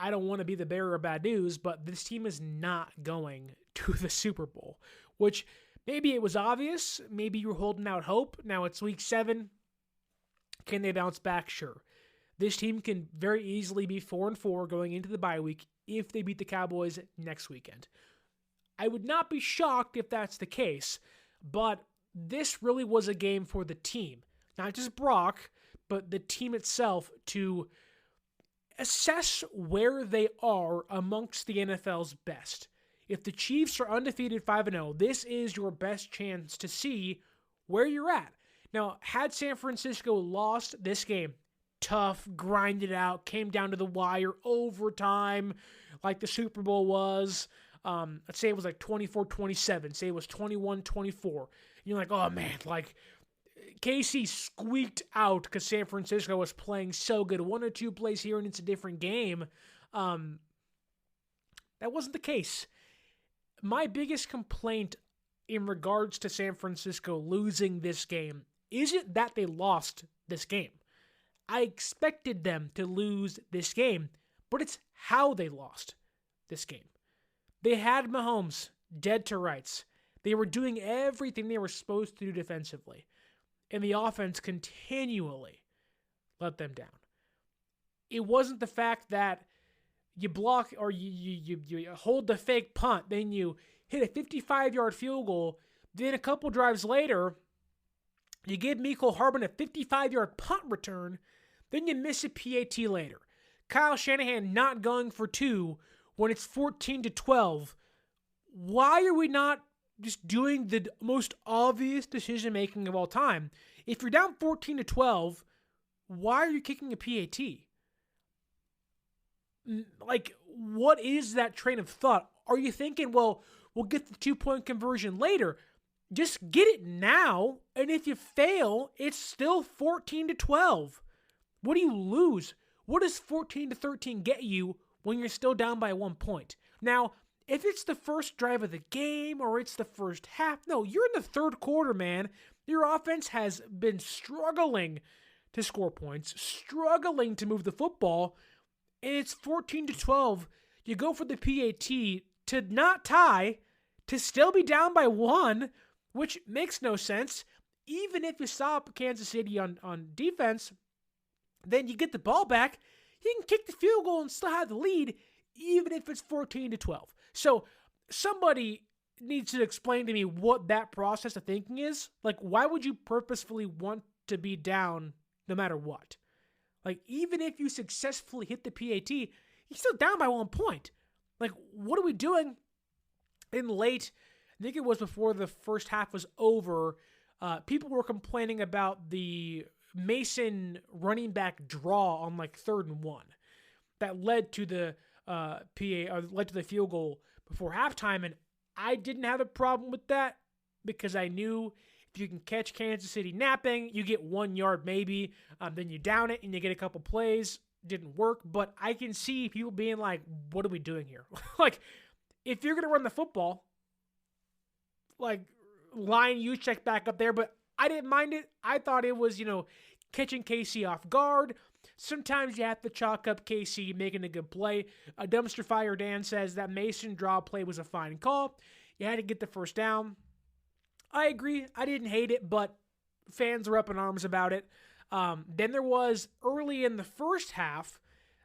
don't want to be the bearer of bad news, but this team is not going to the Super Bowl, which maybe it was obvious. Maybe you were holding out hope. Now it's week 7. Can they bounce back? Sure. This team can very easily be 4-4 going into the bye week if they beat the Cowboys next weekend. I would not be shocked if that's the case, but this really was a game for the team. Not just Brock, but the team itself to assess where they are amongst the NFL's best. If the Chiefs are undefeated 5-0, this is your best chance to see where you're at. Now, had San Francisco lost this game, tough, grinded out, came down to the wire, overtime, like the Super Bowl was, let's say it was like 24-27, say it was 21-24, you're like, oh man, like, KC squeaked out because San Francisco was playing so good. 1 or 2 plays here and it's a different game. That wasn't the case. My biggest complaint in regards to San Francisco losing this game isn't that they lost this game. I expected them to lose this game, but it's how they lost this game. They had Mahomes dead to rights. They were doing everything they were supposed to do defensively. And the offense continually let them down. It wasn't the fact that you block or you hold the fake punt, then you hit a 55-yard field goal, then a couple drives later, you give Mecole Hardman a 55-yard punt return, then you miss a PAT later. Kyle Shanahan not going for 2 when it's 14-12. Why are we not just doing the most obvious decision-making of all time? If you're down 14-12, why are you kicking a PAT? Like, what is that train of thought? Are you thinking, well, we'll get the 2-point conversion later? Just get it now, and if you fail, it's still 14-12. What do you lose? What does 14-13 get you when you're still down by 1 point? Now, if it's the first drive of the game or it's the first half, no, you're in the third quarter, man. Your offense has been struggling to score points, struggling to move the football, and it's 14-12. You go for the PAT to not tie, to still be down by 1, which makes no sense. Even if you stop Kansas City on defense, then you get the ball back, you can kick the field goal and still have the lead, even if it's 14-12. So somebody needs to explain to me what that process of thinking is. Like, why would you purposefully want to be down no matter what? Like, even if you successfully hit the PAT, you're still down by 1 point. Like, what are we doing? In late, I think it was before the first half was over, people were complaining about the Mason running back draw on like 3rd and 1 that led to the led to the field goal before halftime, and I didn't have a problem with that because I knew if you can catch Kansas City napping, you get 1 yard maybe, then you down it and you get a couple plays. Didn't work, but I can see people being like, what are we doing here? Like, if you're going to run the football, like, line Juszczyk back up there, but I didn't mind it. I thought it was, catching KC off guard. Sometimes you have to chalk up KC making a good play. Dumpster Fire Dan says that Mason draw play was a fine call. You had to get the first down. I agree. I didn't hate it, but fans are up in arms about it. Then there was, early in the first half,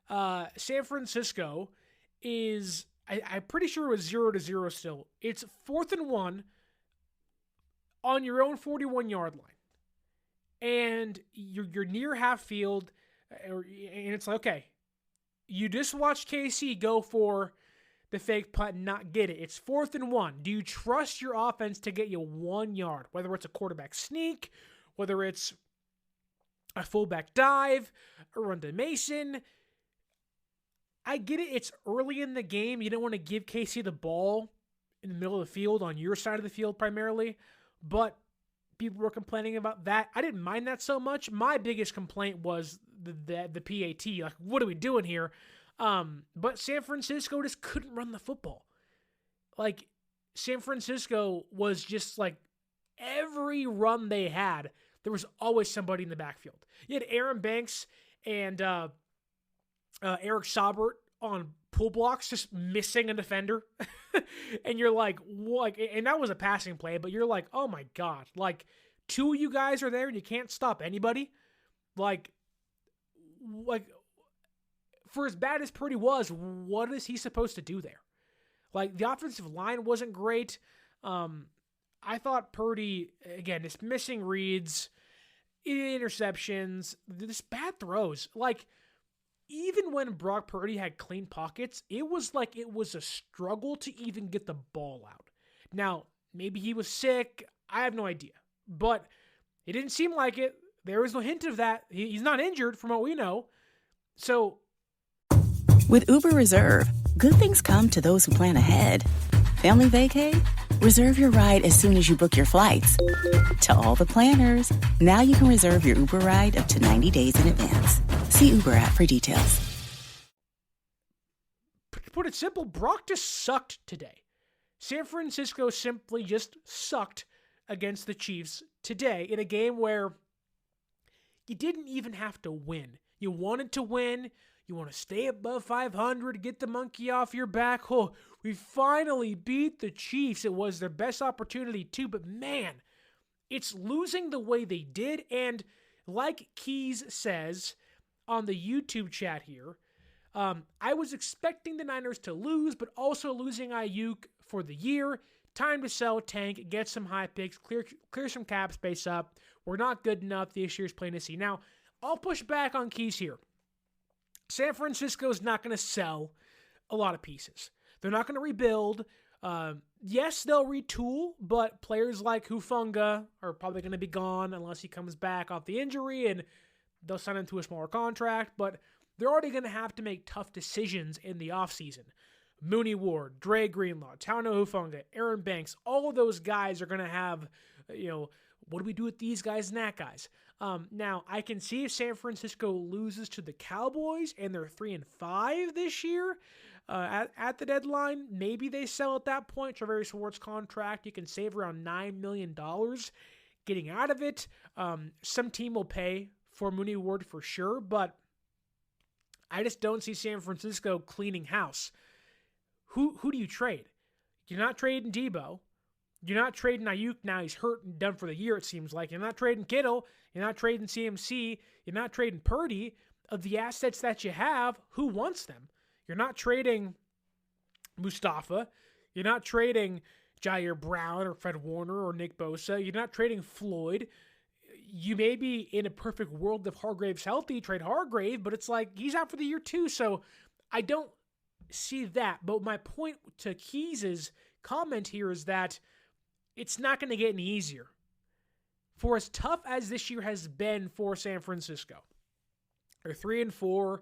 San Francisco is, I'm pretty sure it was 0-0 still. It's 4th and 1 on your own 41-yard line. And you're near half field, and it's like, okay, you just watched KC go for the fake punt and not get it. It's 4th and 1. Do you trust your offense to get you 1 yard? Whether it's a quarterback sneak, whether it's a fullback dive, a run to Mason. I get it. It's early in the game. You don't want to give KC the ball in the middle of the field on your side of the field primarily, but people were complaining about that. I didn't mind that so much. My biggest complaint was the PAT. Like, what are we doing here? But San Francisco just couldn't run the football. Like, San Francisco was just like, every run they had, there was always somebody in the backfield. You had Aaron Banks and Eric Saubert on pull blocks, just missing a defender. And you're like, what? And that was a passing play, but you're like, oh my God. Like, 2 of you guys are there and you can't stop anybody. Like, for as bad as Purdy was, what is he supposed to do there? Like, the offensive line wasn't great. I thought Purdy, again, just missing reads, interceptions, just bad throws. Like, even when Brock Purdy had clean pockets, it was like it was a struggle to even get the ball out. Now, maybe he was sick. I have no idea. But it didn't seem like it. There was no hint of that. He's not injured from what we know. So, with Uber Reserve, good things come to those who plan ahead. Family vacay? Reserve your ride as soon as you book your flights. To all the planners, now you can reserve your Uber ride up to 90 days in advance. See Uber app for details. To put it simple, Brock just sucked today. San Francisco simply just sucked against the Chiefs today in a game where you didn't even have to win. You wanted to win. You want to stay above 500, get the monkey off your back. Oh, we finally beat the Chiefs. It was their best opportunity too, but man, it's losing the way they did. And like Keys says on the YouTube chat here, I was expecting the Niners to lose, but also losing Aiyuk for the year. Time to sell, tank, get some high picks, clear some cap space up. We're not good enough. This year's plain to see. Now, I'll push back on Keys here. San Francisco is not going to sell a lot of pieces. They're not going to rebuild. Yes, they'll retool, but players like Hufanga are probably going to be gone unless he comes back off the injury, and they'll sign him to a smaller contract. But they're already going to have to make tough decisions in the offseason. Mooney Ward, Dre Greenlaw, Tauno Hufanga, Aaron Banks, all of those guys are going to have, what do we do with these guys and that guys? Now, I can see if San Francisco loses to the Cowboys and they're 3-5 this year at the deadline, maybe they sell at that point. Travis Ward's contract, you can save around $9 million getting out of it. Some team will pay for Mooney Ward for sure, but I just don't see San Francisco cleaning house. Who do you trade? You're not trading Debo. You're not trading Aiyuk. Now he's hurt and done for the year, it seems like. You're not trading Kittle. You're not trading CMC. You're not trading Purdy. Of the assets that you have, who wants them? You're not trading Mustafa. You're not trading Jair Brown or Fred Warner or Nick Bosa. You're not trading Floyd. You may be in a perfect world if Hargrave's healthy, trade Hargrave, but it's like he's out for the year too, so I don't see that. But my point to Keys' comment here is that it's not going to get any easier. For as tough as this year has been for San Francisco, they're 3-4,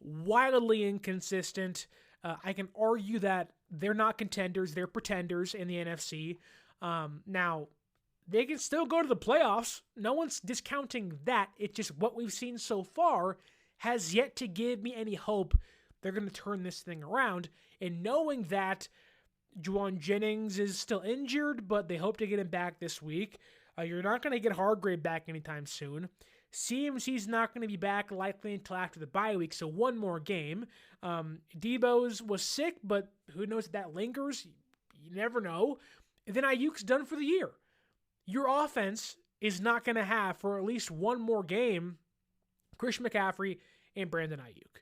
wildly inconsistent. I can argue that they're not contenders, they're pretenders in the NFC. Now, they can still go to the playoffs. No one's discounting that. It's just what we've seen so far has yet to give me any hope they're going to turn this thing around. And knowing that Juwan Jennings is still injured, but they hope to get him back this week. You're not going to get Hargrave back anytime soon. CMC's not going to be back likely until after the bye week, so one more game. Debo's was sick, but who knows if that lingers? You never know. And then Aiyuk's done for the year. Your offense is not going to have, for at least one more game, Christian McCaffrey and Brandon Aiyuk.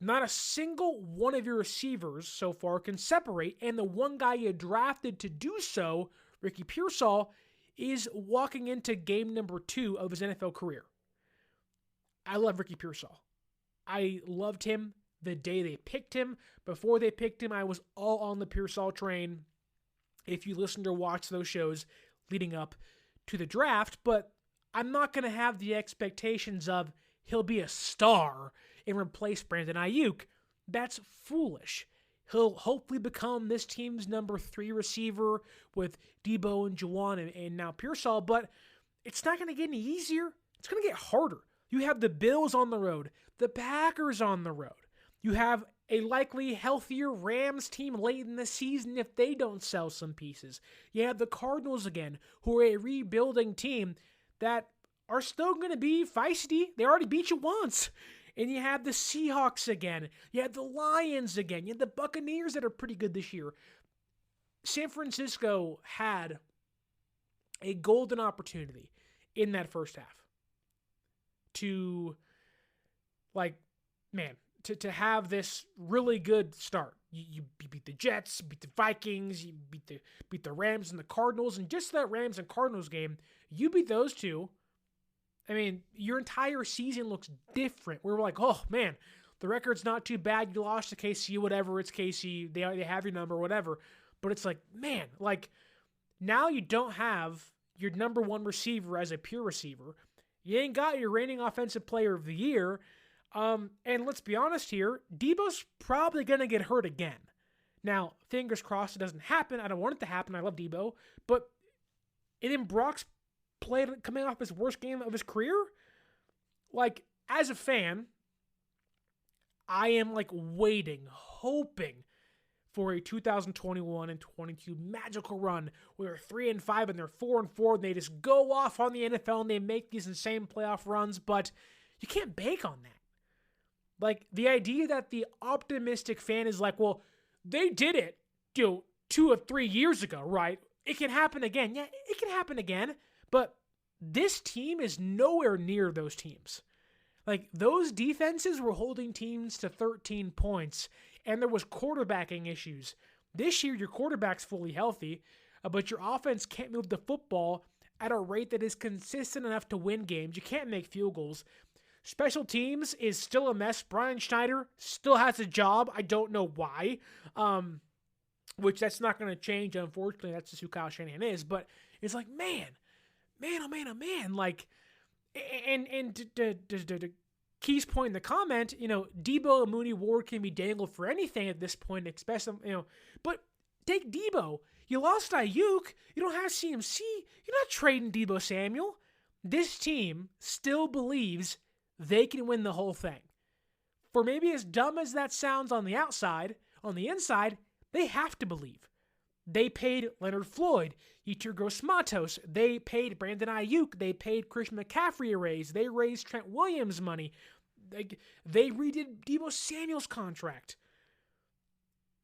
Not a single one of your receivers so far can separate, and the one guy you drafted to do so, Ricky Pearsall, is walking into game number 2 of his NFL career. I love Ricky Pearsall. I loved him the day they picked him. Before they picked him, I was all on the Pearsall train. If you listened or watched those shows leading up to the draft, but I'm not going to have the expectations of he'll be a star and replace Brandon Aiyuk. That's foolish. He'll hopefully become this team's number 3 receiver with Debo and Juwan and now Pearsall, but it's not going to get any easier. It's going to get harder. You have the Bills on the road, the Packers on the road. You have a likely healthier Rams team late in the season if they don't sell some pieces. You have the Cardinals again, who are a rebuilding team that are still going to be feisty. They already beat you once. And you have the Seahawks again. You have the Lions again. You have the Buccaneers that are pretty good this year. San Francisco had a golden opportunity in that first half to, to have this really good start. You beat the Jets, you beat the Vikings, you beat the Rams and the Cardinals, and just that Rams and Cardinals game, you beat those two. I mean, your entire season looks different. We're like, oh man, the record's not too bad. You lost to KC, whatever. It's KC. They have your number, whatever. But it's like, man, now you don't have your number 1 receiver as a pure receiver. You ain't got your reigning offensive player of the year. And let's be honest here, Debo's probably going to get hurt again. Now, fingers crossed it doesn't happen. I don't want it to happen. I love Debo. But and then Brock's played coming off his worst game of his career. As a fan, I am waiting, hoping for a 2021 and 22 magical run where they're 3-5 and they're 4-4 and they just go off on the NFL and they make these insane playoff runs, but you can't bank on that. The idea that the optimistic fan is well, they did it 2 or 3 years ago, right? It can happen again. Yeah, it can happen again, but this team is nowhere near those teams. Those defenses were holding teams to 13 points, and there was quarterbacking issues. This year, your quarterback's fully healthy, but your offense can't move the football at a rate that is consistent enough to win games. You can't make field goals. Special teams is still a mess. Brian Schneider still has a job. I don't know why, which that's not going to change, unfortunately. That's just who Kyle Shanahan is. But it's man, oh man. And to Key's point in the comment, Debo and Mooney Ward can be dangled for anything at this point, especially, but take Debo. You lost Aiyuk. You don't have CMC. You're not trading Debo Samuel. This team still believes they can win the whole thing. For maybe as dumb as that sounds on the outside, on the inside, they have to believe. They paid Leonard Floyd, Yetur Gross-Matos. They paid Brandon Aiyuk. They paid Christian McCaffrey a raise. They raised Trent Williams money. They redid Deebo Samuel's contract.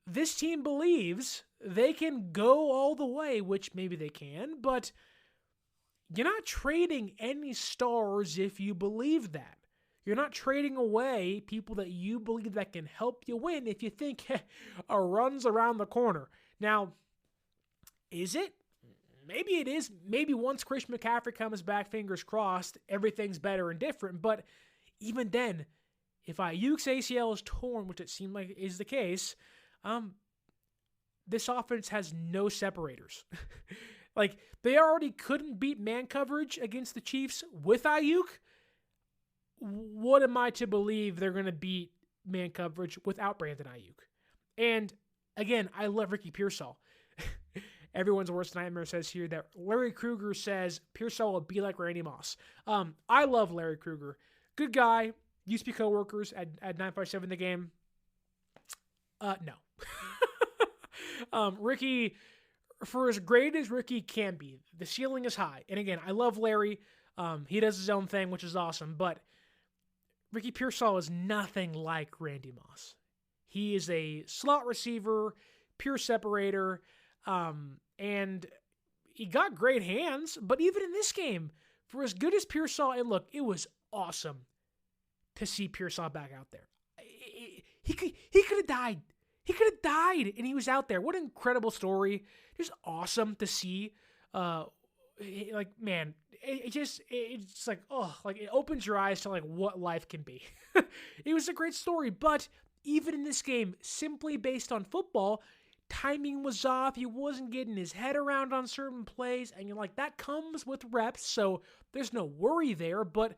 This team believes they can go all the way, which maybe they can, but you're not trading any stars if you believe that. You're not trading away people that you believe that can help you win if you think a run's around the corner. Now, is it? Maybe it is. Maybe once Christian McCaffrey comes back, fingers crossed, everything's better and different. But even then, if Ayuk's ACL is torn, which it seemed like is the case, this offense has no separators. Like, they already couldn't beat man coverage against the Chiefs with Aiyuk. What am I to believe they're going to beat man coverage without Brandon Aiyuk? And again, I love Ricky Pearsall. Everyone's worst nightmare says here that Larry Krueger says Pearsall will be like Randy Moss. I love Larry Krueger. Good guy. Used to be coworkers at 957 The Game. No. Ricky, for as great as Ricky can be, the ceiling is high. And again, I love Larry. He does his own thing, which is awesome. But Ricky Pearsall is nothing like Randy Moss. He is a slot receiver, pure separator, and he got great hands. But even in this game, for as good as Pearsall, and look, it was awesome to see Pearsall back out there. He could have died. He could have died, and he was out there. What an incredible story. Just awesome to see. Like, man, it's like, oh, like it opens your eyes to like what life can be. It was a great story, but even in this game, simply based on football, timing was off. He wasn't getting his head around on certain plays, and you're like, that comes with reps, so there's no worry there. But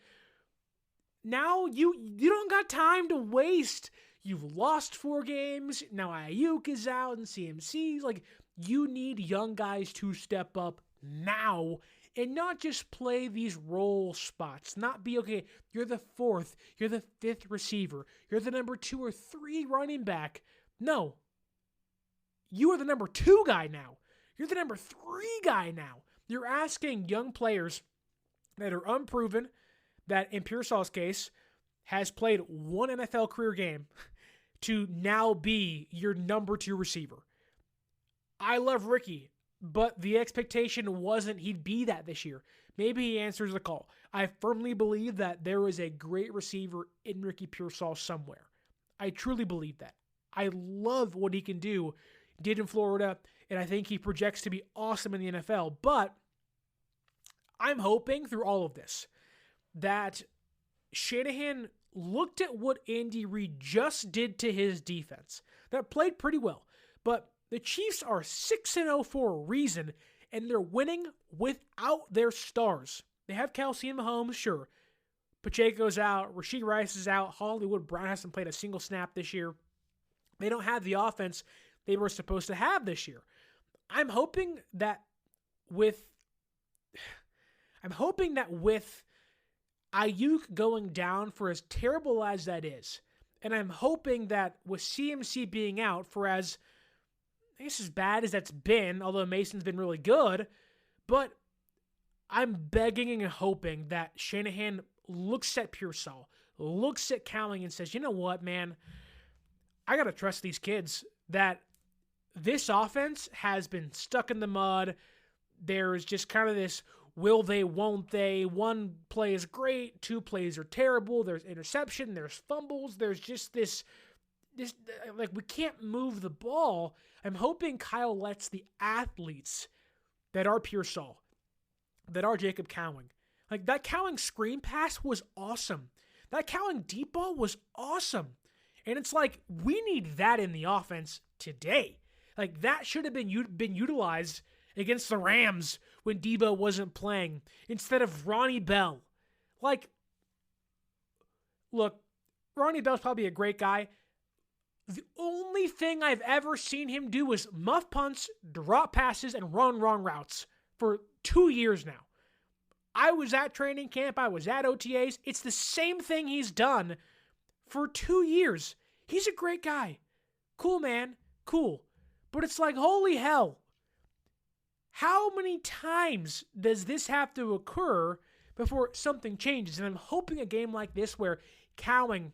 now you don't got time to waste. You've lost 4 games. Now Aiyuk is out and CMC. Like, you need young guys to step up now and not just play these role spots. Not be, okay, you're the 4th, you're the 5th receiver, you're the number 2 or 3 running back. No. You are the number 2 guy now. You're the number 3 guy now. You're asking young players that are unproven, that in Pearsall's case has played 1 NFL career game, to now be your number 2 receiver. I love Ricky, but the expectation wasn't he'd be that this year. Maybe he answers the call. I firmly believe that there is a great receiver in Ricky Pearsall somewhere. I truly believe that. I love what he can do, did in Florida, and I think he projects to be awesome in the NFL. But I'm hoping through all of this that Shanahan looked at what Andy Reid just did to his defense. That played pretty well. But the Chiefs are 6-0 for a reason, and they're winning without their stars. They have Kelsey and Mahomes, sure. Pacheco's out. Rashee Rice is out. Hollywood Brown hasn't played a single snap this year. They don't have the offense they were supposed to have this year. I'm hoping that with Aiyuk going down, for as terrible as that is, and I'm hoping that with CMC being out, for as, I guess, as bad as that's been, although Mason's been really good, but I'm begging and hoping that Shanahan looks at Pearsall, looks at Cowling and says, you know what, man, I got to trust these kids, that this offense has been stuck in the mud. There's just kind of this will they, won't they. 1 play is great, 2 plays are terrible. There's interception, there's fumbles, there's just this like, we can't move the ball. I'm hoping Kyle lets the athletes that are Pearsall, that are Jacob Cowing. Like, that Cowing screen pass was awesome. That Cowing deep ball was awesome. And it's like, we need that in the offense today. Like, that should have been utilized against the Rams when Deebo wasn't playing, instead of Ronnie Bell. Like, look, Ronnie Bell's probably a great guy. The only thing I've ever seen him do is muff punts, drop passes, and run wrong routes for 2 years now. I was at training camp. I was at OTAs. It's the same thing he's done for 2 years. He's a great guy. Cool, man. Cool. But it's like, holy hell. How many times does this have to occur before something changes? And I'm hoping a game like this where Cowing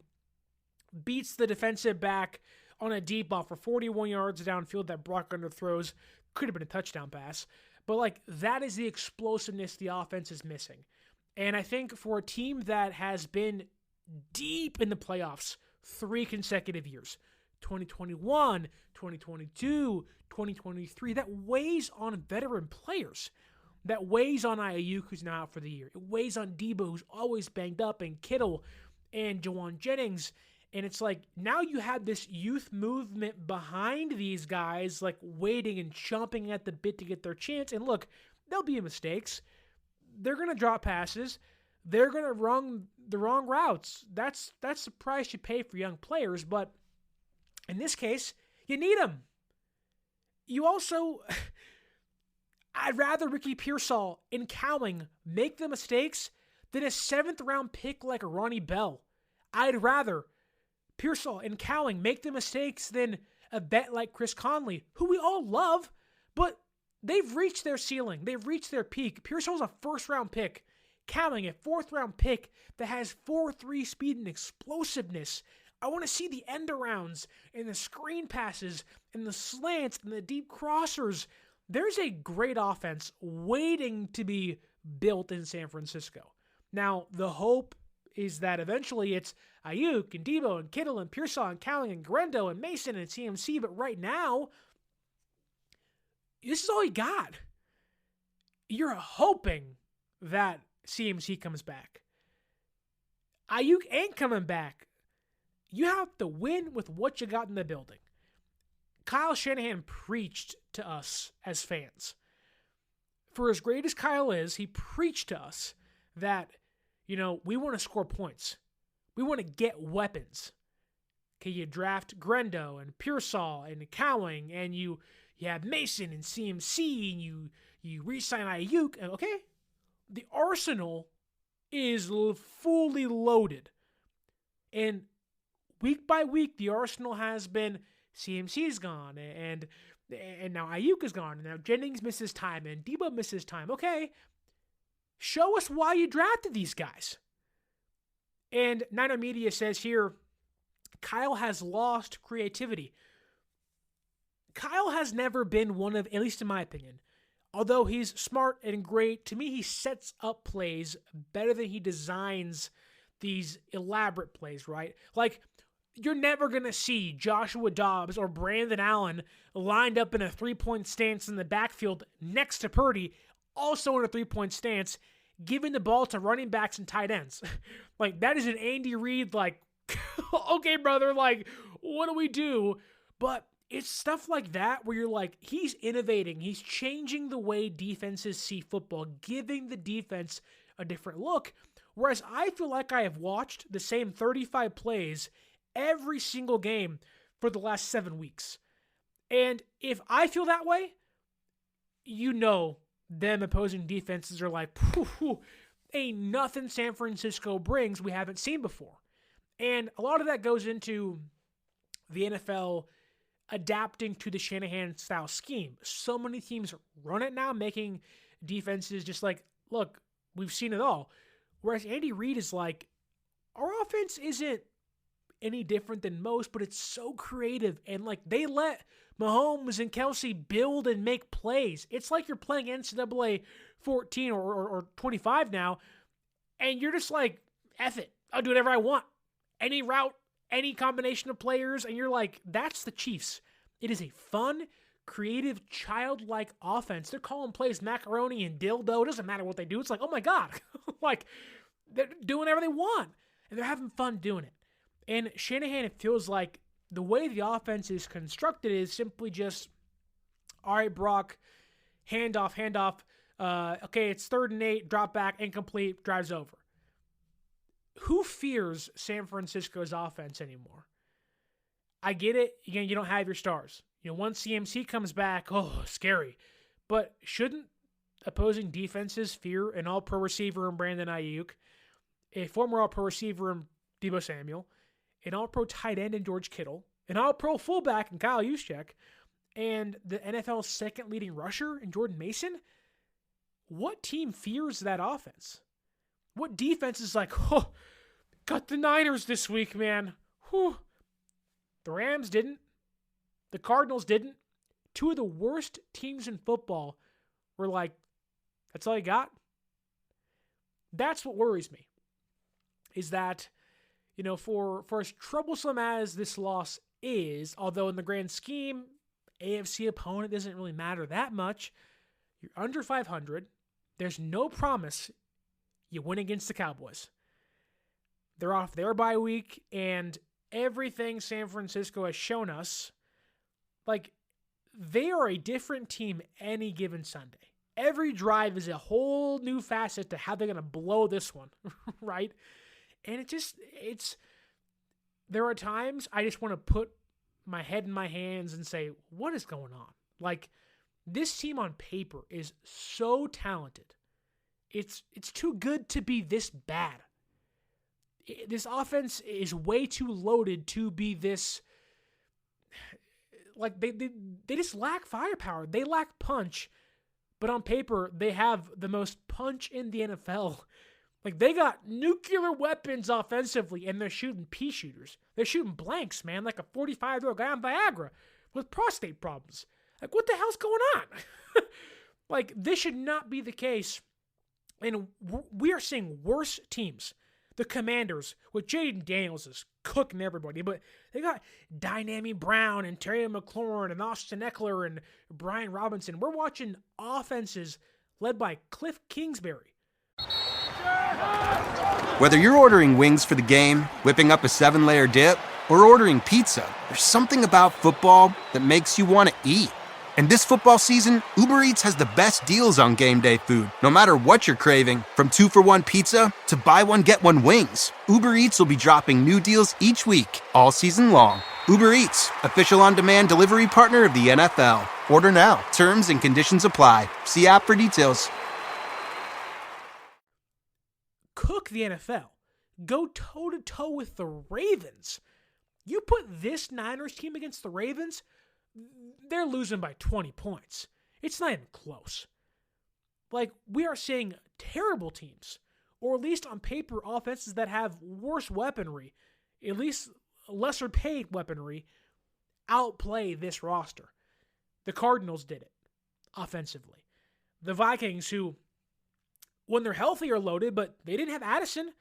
beats the defensive back on a deep ball for 41 yards downfield that Brock underthrows, could have been a touchdown pass. But like that is the explosiveness the offense is missing. And I think for a team that has been deep in the playoffs 3 consecutive years, 2021, 2022, 2023, that weighs on veteran players. That weighs on Aiyuk, who's now out for the year. It weighs on Debo, who's always banged up, and Kittle and Jawan Jennings. And it's like, now you have this youth movement behind these guys, like waiting and chomping at the bit to get their chance. And look, there'll be mistakes. They're going to drop passes. They're going to run the wrong routes. That's the price you pay for young players. But in this case, you need them. You also, I'd rather Ricky Pearsall and Cowing make the mistakes than a 7th-round pick like Ronnie Bell. I'd rather Pearsall and Cowing make the mistakes than a vet like Chris Conley, who we all love, but they've reached their ceiling. They've reached their peak. Pearsall's a 1st-round pick. Cowing, a 4th-round pick that has 4.3 speed and explosiveness. I want to see the end-arounds and the screen passes and the slants and the deep crossers. There's a great offense waiting to be built in San Francisco. Now, the hope is that eventually it's Aiyuk and Debo and Kittle and Pearsall and Cowing and Grendo and Mason and CMC, but right now, this is all you got. You're hoping that CMC comes back. Aiyuk ain't coming back. You have to win with what you got in the building. Kyle Shanahan preached to us as fans. For as great as Kyle is, he preached to us that, we want to score points. We want to get weapons. Okay, you draft Grendo and Pearsall and Cowing, and you have Mason and CMC, and you re-sign Aiyuk, and okay, the arsenal is fully loaded. And week by week, the arsenal has been CMC's gone, and now Aiyuk is gone, and now Jennings misses time, and Debo misses time. Okay, show us why you drafted these guys. And Niner Media says here, Kyle has lost creativity. Kyle has never been one of, at least in my opinion, although he's smart and great, to me he sets up plays better than he designs these elaborate plays, right? Like, you're never going to see Joshua Dobbs or Brandon Allen lined up in a 3-point stance in the backfield next to Purdy, also in a 3-point stance, giving the ball to running backs and tight ends. Like, that is an Andy Reid, like, okay, brother, like, what do we do? But it's stuff like that where you're like, he's innovating. He's changing the way defenses see football, giving the defense a different look. Whereas I feel like I have watched the same 35 plays every single game for the last 7 weeks. And if I feel that way, them opposing defenses are like, ain't nothing San Francisco brings we haven't seen before. And a lot of that goes into the NFL adapting to the Shanahan-style scheme. So many teams run it now, making defenses just like, look, we've seen it all. Whereas Andy Reid is like, our offense isn't any different than most, but it's so creative. And like, they let Mahomes and Kelsey build and make plays. It's like you're playing NCAA 14 or 25 now, and you're just like, F it. I'll do whatever I want. Any route, any combination of players, and you're like, that's the Chiefs. It is a fun, creative, childlike offense. They're calling plays macaroni and dildo. It doesn't matter what they do. It's like, oh my God. Like, they're doing whatever they want, and they're having fun doing it. And Shanahan, it feels like the way the offense is constructed is simply just, all right, Brock, handoff. Okay, it's 3rd and 8, drop back, incomplete, drives over. Who fears San Francisco's offense anymore? I get it. Again, you don't have your stars. Once CMC comes back, scary. But shouldn't opposing defenses fear an all-pro receiver in Brandon Aiyuk, a former all-pro receiver in Debo Samuel, an all-pro tight end in George Kittle, an all-pro fullback in Kyle Juszczyk, and the NFL's second leading rusher in Jordan Mason, what team fears that offense? What defense is like, oh, got the Niners this week, man. Whew. The Rams didn't. The Cardinals didn't. Two of the worst teams in football were like, that's all you got? That's what worries me. Is that, for as troublesome as this loss is, although in the grand scheme, AFC opponent doesn't really matter that much, you're under 500. There's no promise you win against the Cowboys. They're off their bye week, and everything San Francisco has shown us, like, they are a different team any given Sunday. Every drive is a whole new facet to how they're going to blow this one, right? And there are times I just want to put my head in my hands and say, what is going on? Like, this team on paper is so talented. It's too good to be this bad. This offense is way too loaded to be this. Like, they just lack firepower. They lack punch. But on paper, they have the most punch in the NFL. Like, they got nuclear weapons offensively, and they're shooting pea shooters. They're shooting blanks, man, like a 45-year-old guy on Viagra with prostate problems. Like, what the hell's going on? Like, this should not be the case. And we are seeing worse teams. The Commanders, with Jaden Daniels is cooking everybody, but they got Dynamie Brown and Terry McLaurin and Austin Eckler and Brian Robinson. We're watching offenses led by Cliff Kingsbury. Whether you're ordering wings for the game, whipping up a 7-layer dip, or ordering pizza, there's something about football that makes you want to eat. And this football season, Uber Eats has the best deals on game day food. No matter what you're craving, from 2-for-1 pizza to buy one, get one wings, Uber Eats will be dropping new deals each week, all season long. Uber Eats, official on-demand delivery partner of the NFL. Order now. Terms and conditions apply. See app for details. Cook the NFL. Go toe-to-toe with the Ravens. You put this Niners team against the Ravens, they're losing by 20 points. It's not even close. Like, we are seeing terrible teams, or at least on paper, offenses that have worse weaponry, at least lesser paid weaponry, outplay this roster. The Cardinals did it offensively. The Vikings, who, when they're healthy, are loaded, but they didn't have Addison.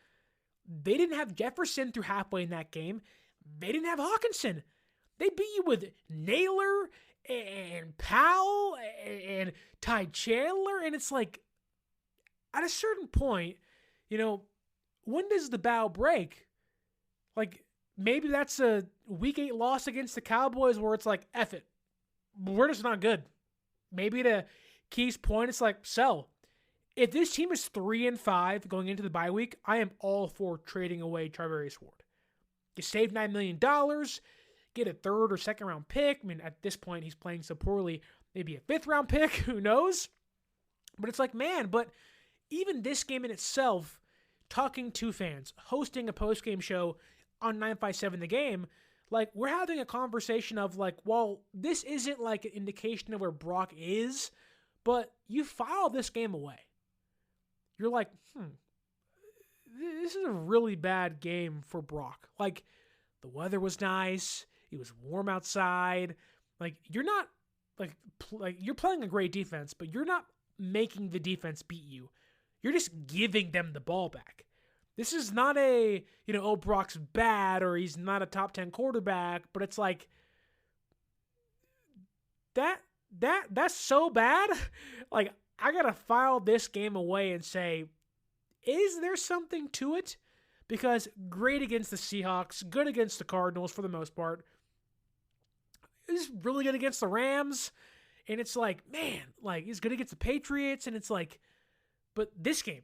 They didn't have Jefferson through halfway in that game. They didn't have Hawkinson. They beat you with Naylor and Powell and Ty Chandler, and it's like, at a certain point, when does the bow break? Like, maybe that's a Week 8 loss against the Cowboys where it's like, F it. We're just not good. Maybe to Keith's point, it's like, sell. If this team is 3-5 going into the bye week, I am all for trading away Charvarius Ward. You save $9 million, get a third or second round pick. I mean, at this point, he's playing so poorly, maybe a fifth round pick, who knows? But it's like, man, but even this game in itself, talking to fans, hosting a post-game show on 957 The Game, like, we're having a conversation of like, well, this isn't like an indication of where Brock is, but you file this game away. You're like, this is a really bad game for Brock. Like, the weather was nice. It was warm outside. Like, you're not, like you're playing a great defense, but you're not making the defense beat you. You're just giving them the ball back. This is not a, Brock's bad or he's not a top 10 quarterback, but it's like, that's so bad. Like, I got to file this game away and say, is there something to it? Because great against the Seahawks, good against the Cardinals for the most part. He's really good against the Rams. And it's like, man, like, he's good against the Patriots. And it's like, but this game,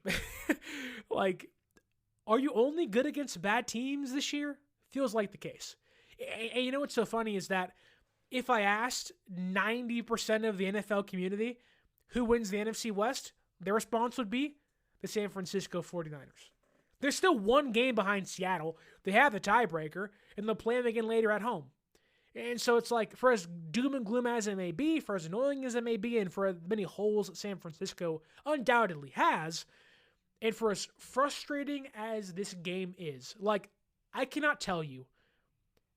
like, are you only good against bad teams this year? Feels like the case. And you know what's so funny is that if I asked 90% of the NFL community who wins the NFC West, their response would be the San Francisco 49ers. They're still one game behind Seattle. They have the tiebreaker, and they'll play them again later at home. And so it's like, for as doom and gloom as it may be, for as annoying as it may be, and for as many holes that San Francisco undoubtedly has, and for as frustrating as this game is, like, I cannot tell you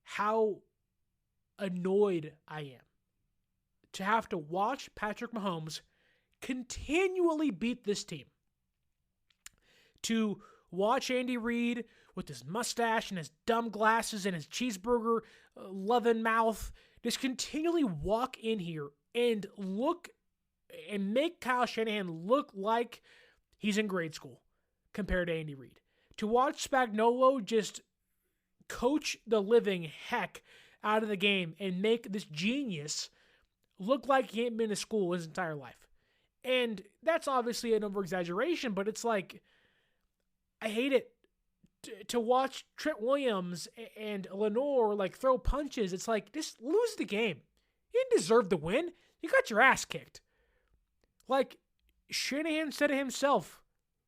how annoyed I am to have to watch Patrick Mahomes continually beat this team. To watch Andy Reid with his mustache and his dumb glasses and his cheeseburger loving mouth just continually walk in here and look and make Kyle Shanahan look like he's in grade school compared to Andy Reid. To watch Spagnuolo just coach the living heck out of the game and make this genius look like he ain't been to school his entire life. And that's obviously an over-exaggeration, but it's like, I hate it to watch Trent Williams and Lenore like throw punches. It's like, just lose the game. You didn't deserve the win. You got your ass kicked. Like Shanahan said it himself,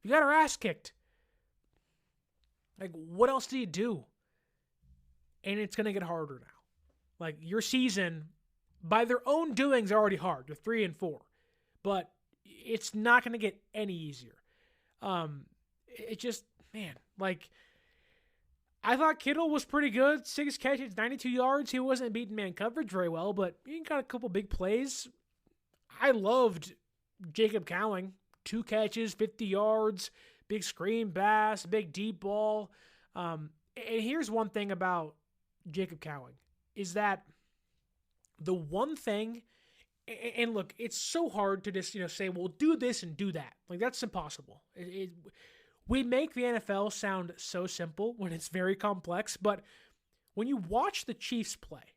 you got our ass kicked. Like, what else do you do? And it's going to get harder now. Like, your season, by their own doings, are already hard. They're 3-4. But it's not going to get any easier. It just, man, like, I thought Kittle was pretty good. 6 catches, 92 yards. He wasn't beating man coverage very well, but he got a couple big plays. I loved Jacob Cowing. 2 catches, 50 yards, big screen pass, big deep ball. And here's one thing about Jacob Cowing, is that the one thing, and look, it's so hard to just, say, well, do this and do that. Like, that's impossible. We make the NFL sound so simple when it's very complex, but when you watch the Chiefs play,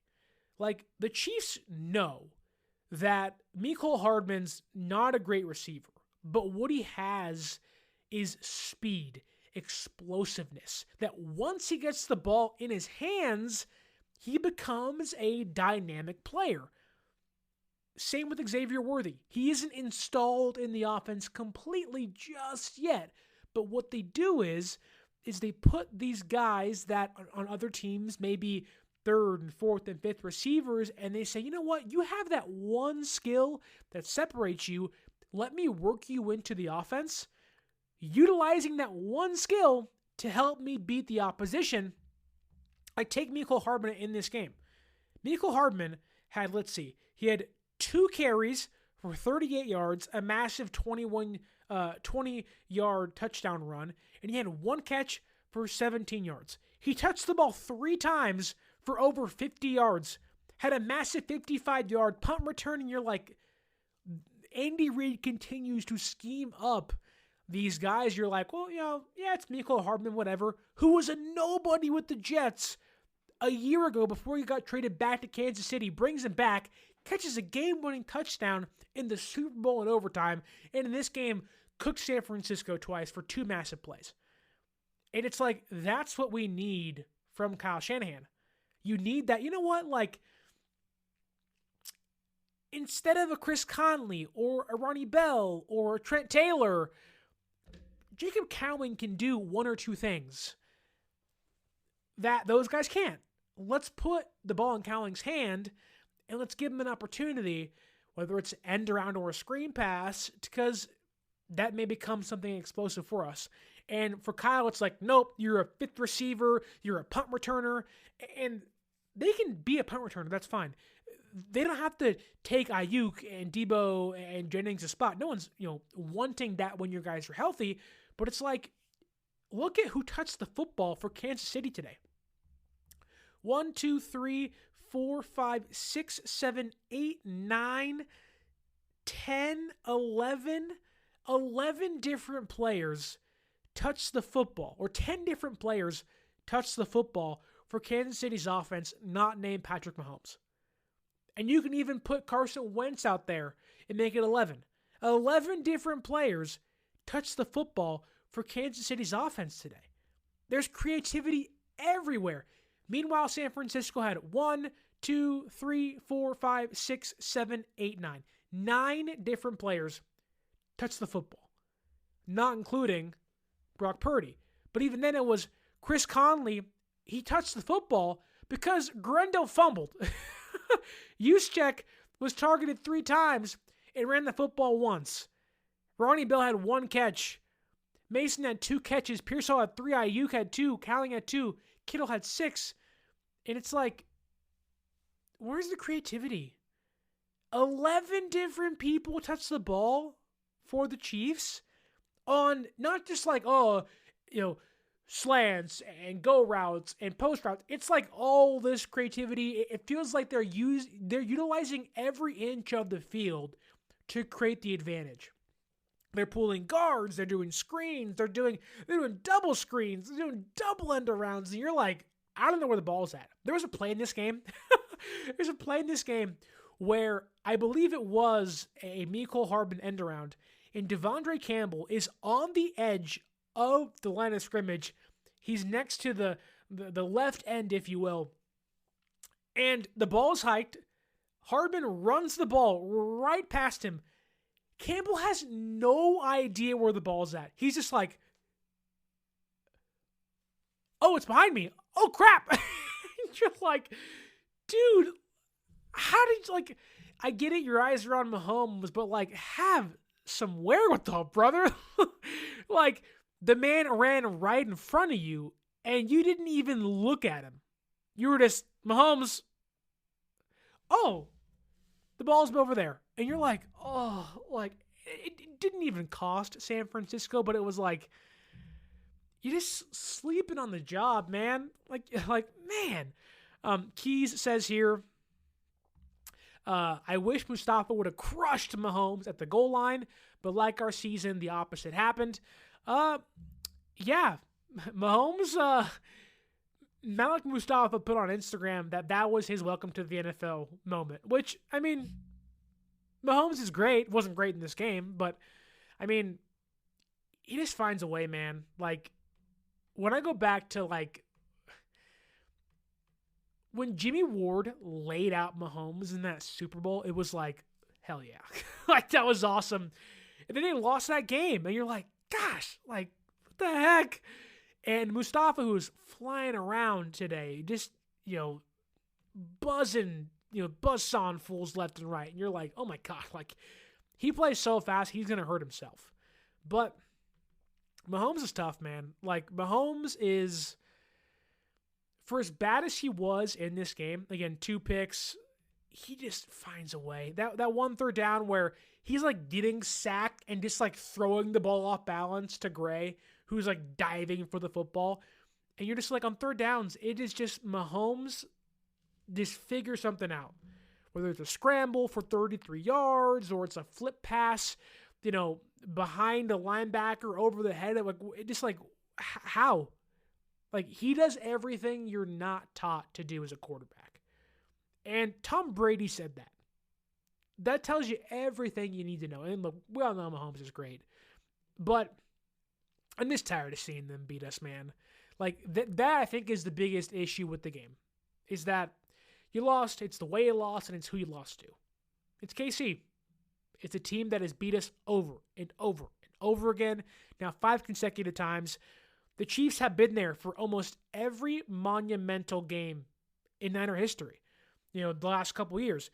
like, the Chiefs know that Mecole Hardman's not a great receiver, but what he has is speed, explosiveness, that once he gets the ball in his hands, he becomes a dynamic player. Same with Xavier Worthy. He isn't installed in the offense completely just yet, but what they do is they put these guys that on other teams, maybe 3rd and 4th and 5th receivers, and they say, you know what, you have that one skill that separates you. Let me work you into the offense, utilizing that one skill to help me beat the opposition. I take Mecole Hardman in this game. Mecole Hardman had, he had 2 carries for 38 yards, a massive 20-yard touchdown run, and he had 1 catch for 17 yards. He touched the ball 3 times for over 50 yards, had a massive 55-yard punt return, and you're like, Andy Reid continues to scheme up these guys. You're like, well, yeah, it's Mecole Hardman, whatever, who was a nobody with the Jets a year ago before he got traded back to Kansas City, brings him back, catches a game-winning touchdown in the Super Bowl in overtime, and in this game, cooked San Francisco twice for 2 massive plays. And it's like, that's what we need from Kyle Shanahan. You need that. You know what? Like, instead of a Chris Conley or a Ronnie Bell or a Trent Taylor, Jacob Cowing can do 1 or 2 things that those guys can't. Let's put the ball in Cowing's hand and let's give him an opportunity, whether it's end around or a screen pass, because that may become something explosive for us. And for Kyle, it's like, nope, you're a 5th receiver, you're a punt returner, and they can be a punt returner, that's fine. They don't have to take Aiyuk and Debo and Jennings a spot. No one's, wanting that when your guys are healthy, but it's like, look at who touched the football for Kansas City today. 1, 2, 3, 4, 5, 6, 7, 8, 9, 10, 11 different players touched the football, or 10 different players touched the football for Kansas City's offense, not named Patrick Mahomes. And you can even put Carson Wentz out there and make it 11. 11 different players touched the football for Kansas City's offense today. There's creativity everywhere. Meanwhile, San Francisco had 1, 2, 3, 4, 5, 6, 7, 8, 9. 9 different players touched the football, not including Brock Purdy. But even then, it was Chris Conley. He touched the football, because Grendel fumbled. Juszczyk was targeted 3 times and ran the football once. Ronnie Bell had 1 catch. Mason had 2 catches. Pearsall had 3. Aiyuk had 2. Cowling had 2. Kittle had 6. And it's like, where's the creativity? 11 different people touched the ball for the Chiefs on not just like, slants and go routes and post routes. It's like all this creativity. It feels like they're utilizing every inch of the field to create the advantage. They're pulling guards, they're doing screens, they're doing double screens, they're doing double end arounds, and you're like, I don't know where the ball's at. There was a play in this game. There's a play in this game where I believe it was a Mecole Hardman end around, and Devondre Campbell is on the edge of the line of scrimmage. He's next to the left end, if you will, and the ball is hiked. Hardman runs the ball right past him. Campbell has no idea where the ball's at. He's just like, oh, it's behind me. Oh, crap. You're like, dude, how did you, like, I get it, your eyes are on Mahomes, but, like, have some wherewithal, brother. Like, the man ran right in front of you, and you didn't even look at him. You were just, Mahomes, oh, the ball's over there. And you're like, oh, like, it didn't even cost San Francisco, but it was like, you're just sleeping on the job, man. Like man. Keys says here, I wish Mustafa would have crushed Mahomes at the goal line, but like our season, the opposite happened. Yeah, Mahomes, Malik Mustafa put on Instagram that was his welcome to the NFL moment, which, I mean, Mahomes is great. Wasn't great in this game, but, I mean, he just finds a way, man. Like, when I go back to, like, when Jimmy Ward laid out Mahomes in that Super Bowl, it was like, hell yeah. Like, that was awesome. And then they lost that game, and you're like, gosh, like, what the heck? And Mustafa, who's flying around today, just, buzzing, buzzsaw fools left and right. And you're like, oh my God, like, he plays so fast, he's going to hurt himself. But Mahomes is tough, man. Like, Mahomes is, for as bad as he was in this game, again, 2 picks, he just finds a way. That 1 third down where he's, like, getting sacked and just, like, throwing the ball off balance to Gray, who's, like, diving for the football. And you're just like, on third downs, it is just Mahomes just figure something out. Whether it's a scramble for 33 yards or it's a flip pass, behind a linebacker over the head. Like, it just like, how? Like, he does everything you're not taught to do as a quarterback. And Tom Brady said that. That tells you everything you need to know. And look, we all know Mahomes is great. But I'm just tired of seeing them beat us, man. Like, that I think is the biggest issue with the game. Is that you lost, it's the way you lost, and it's who you lost to. It's KC. It's a team that has beat us over and over and over again, now 5 consecutive times. The Chiefs have been there for almost every monumental game in Niner history. The last couple years.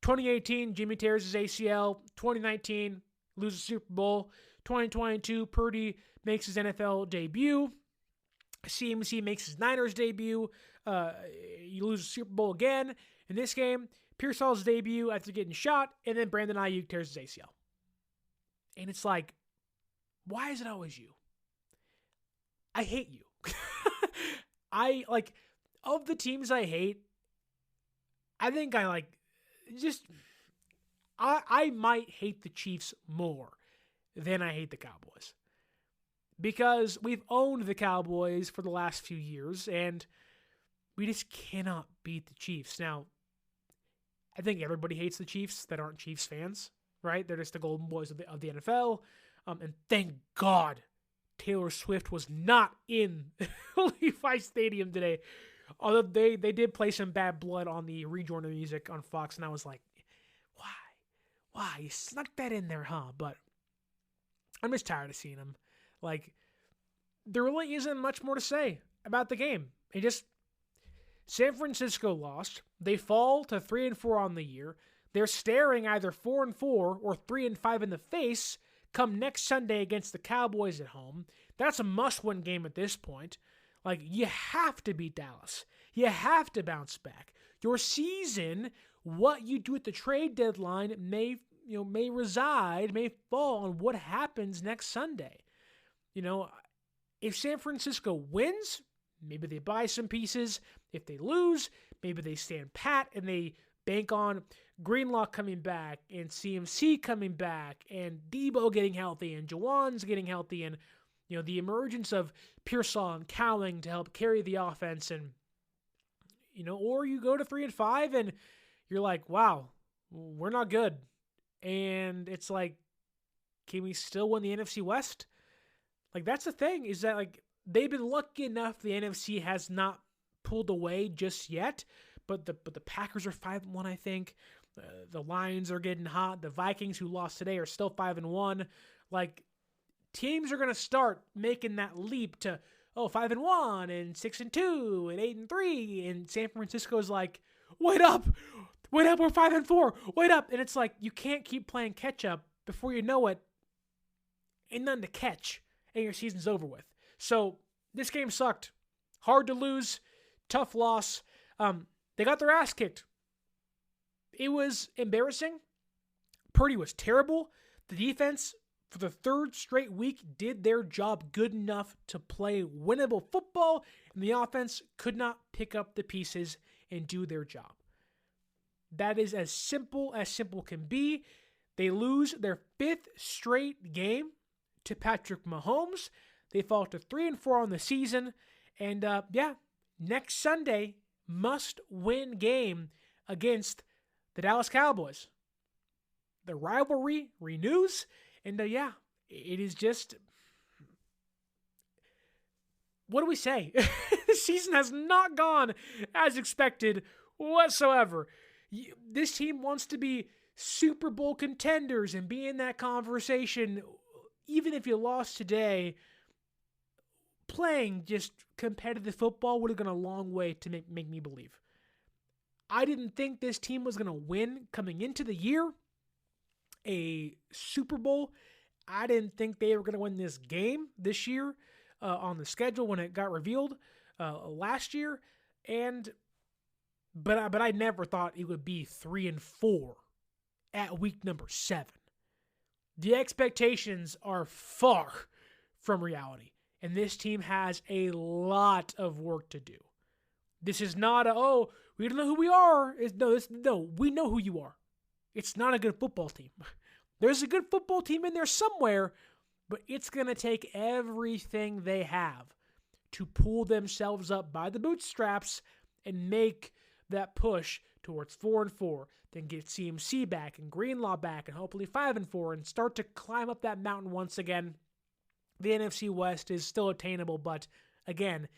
2018, Jimmy tears his ACL. 2019, loses the Super Bowl. 2022, Purdy makes his NFL debut. CMC makes his Niners debut. You lose the Super Bowl again. In this game, Pearsall's debut after getting shot, and then Brandon Aiyuk tears his ACL. And it's like, why is it always you? I hate you. Of the teams I hate, I think I might hate the Chiefs more than I hate the Cowboys. Because we've owned the Cowboys for the last few years, and we just cannot beat the Chiefs. Now, I think everybody hates the Chiefs that aren't Chiefs fans, right? They're just the golden boys of the NFL. And thank God Taylor Swift was not in Levi Stadium today. Although they did play some Bad Blood on the rejoiner music on Fox, and I was like, why? Why? You snuck that in there, huh? But I'm just tired of seeing them. Like, there really isn't much more to say about the game. San Francisco lost. They fall to 3-4 on the year. They're staring either 4-4 or 3-5 in the face come next Sunday against the Cowboys at home. That's a must-win game at this point. Like, you have to beat Dallas. You have to bounce back. Your season, what you do at the trade deadline may fall on what happens next Sunday. If San Francisco wins, maybe they buy some pieces. If they lose, maybe they stand pat and they bank on Greenlaw coming back and CMC coming back and Debo getting healthy and Juwan's getting healthy and the emergence of Pearsall and Cowling to help carry the offense, and or you go to 3-5 and you're like, wow, we're not good. And it's like, can we still win the NFC West? Like, that's the thing, is that like they've been lucky enough the NFC has not pulled away just yet, but the Packers are 5-1, I think. The Lions are getting hot. The Vikings, who lost today, are still 5-1. Like, teams are going to start making that leap to 5-1 and 6-2 and 8-3, and San Francisco's like, wait up, we're 5-4, wait up, and it's like you can't keep playing catch up. Before you know it, ain't nothing to catch, and your season's over with. So this game sucked, hard to lose, tough loss. They got their ass kicked. It was embarrassing. Purdy was terrible. The defense, for the third straight week, did their job good enough to play winnable football, and the offense could not pick up the pieces and do their job. That is as simple can be. They lose their 5th straight game to Patrick Mahomes. They fall to 3-4 on the season. And next Sunday, must-win game against the Dallas Cowboys. The rivalry renews. And it is just, what do we say? The season has not gone as expected whatsoever. This team wants to be Super Bowl contenders and be in that conversation. Even if you lost today, playing just competitive football would have gone a long way to make me believe. I didn't think this team was going to win coming into the year. A Super Bowl. I didn't think they were going to win this game this year on the schedule when it got revealed last year, but I never thought it would be 3-4 at week number 7. The expectations are far from reality, and this team has a lot of work to do. This is not we don't know who we are. We know who you are. It's not a good football team. There's a good football team in there somewhere, but it's going to take everything they have to pull themselves up by the bootstraps and make that push towards 4-4, then get CMC back and Greenlaw back and hopefully 5-4 and start to climb up that mountain once again. The NFC West is still attainable, but again,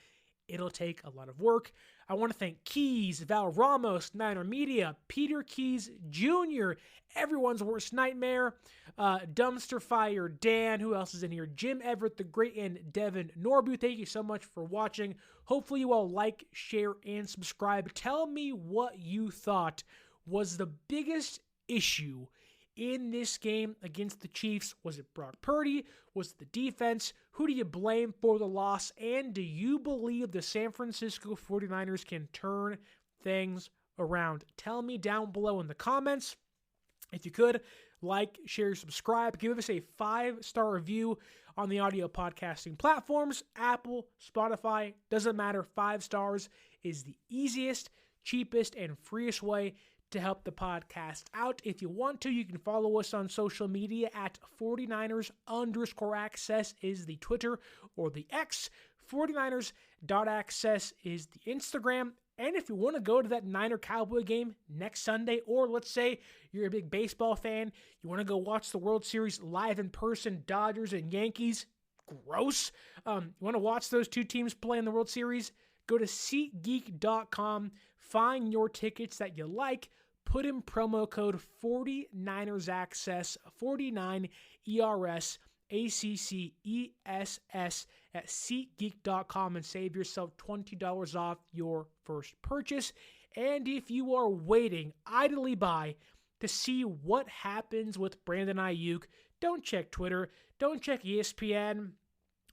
it'll take a lot of work. I want to thank Keys, Val Ramos, Niner Media, Peter Keys Jr., everyone's worst nightmare, Dumpster Fire, Dan, who else is in here? Jim Everett the Great, and Devin Norbu. Thank you so much for watching. Hopefully you all like, share, and subscribe. Tell me what you thought was the biggest issue in this game against the Chiefs. Was it Brock Purdy? Was it the defense? Who do you blame for the loss? And do you believe the San Francisco 49ers can turn things around? Tell me down below in the comments. If you could, like, share, subscribe. Give us a 5-star review on the audio podcasting platforms. Apple, Spotify, doesn't matter. 5 stars is the easiest, cheapest, and freest way to help the podcast out. If you want to, you can follow us on social media at 49ers_access is the Twitter or the X. 49ers.access is the Instagram. And if you want to go to that Niner Cowboy game next Sunday, or let's say you're a big baseball fan, you want to go watch the World Series live in person, Dodgers and Yankees, gross. You want to watch those two teams play in the World Series? Go to SeatGeek.com, find your tickets that you like, put in promo code 49ersaccess, 49ERS, ACCESS at SeatGeek.com and save yourself $20 off your first purchase. And if you are waiting idly by to see what happens with Brandon Aiyuk, don't check Twitter, don't check ESPN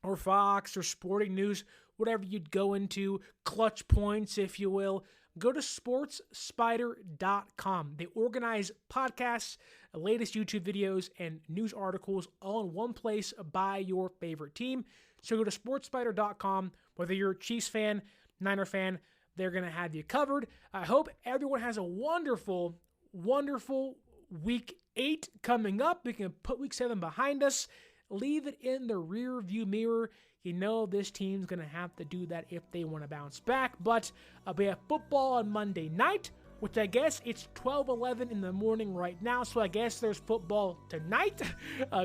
or Fox or Sporting News, whatever you'd go into, clutch points, if you will. Go to sportspider.com. They organize podcasts, latest YouTube videos, and news articles all in one place by your favorite team. So go to sportspider.com. Whether you're a Chiefs fan, Niner fan, they're going to have you covered. I hope everyone has a wonderful, wonderful Week 8 coming up. We can put Week 7 behind us, leave it in the rear view mirror. You know this team's going to have to do that if they want to bounce back. But we have football on Monday night, which I guess it's 12:11 in the morning right now. So I guess there's football tonight.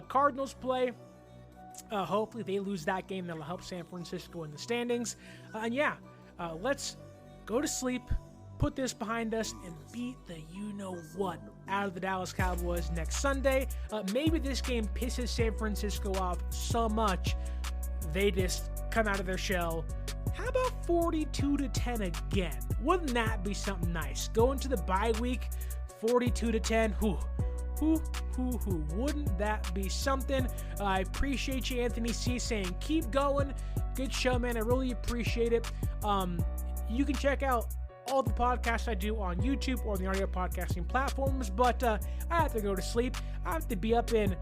Cardinals play. Hopefully they lose that game. That'll help San Francisco in the standings. Let's go to sleep, put this behind us, and beat the you-know-what out of the Dallas Cowboys next Sunday. Maybe this game pisses San Francisco off so much they just come out of their shell. How about 42-10 again? Wouldn't that be something nice? Go into the bye week, 42-10. Wouldn't that be something? I appreciate you, Anthony C, saying keep going. Good show, man. I really appreciate it. You can check out all the podcasts I do on YouTube or the audio podcasting platforms, but I have to go to sleep. I have to be up in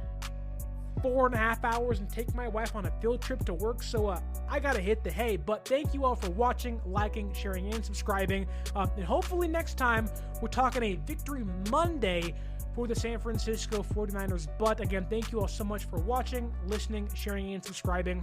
4.5 hours and take my wife on a field trip to work, so I gotta hit the hay. But thank you all for watching, liking, sharing, and subscribing. And hopefully next time we're talking a Victory Monday for the San Francisco 49ers. But again, thank you all so much for watching, listening, sharing, and subscribing.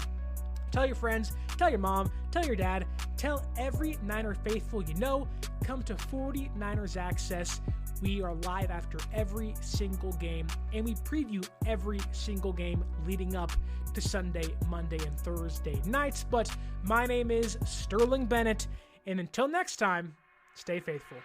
Tell your friends, tell your mom, tell your dad, tell every Niner faithful you know. Come to 49ers Access. We are live after every single game, and we preview every single game leading up to Sunday, Monday, and Thursday nights. But my name is Sterling Bennett, and until next time, stay faithful.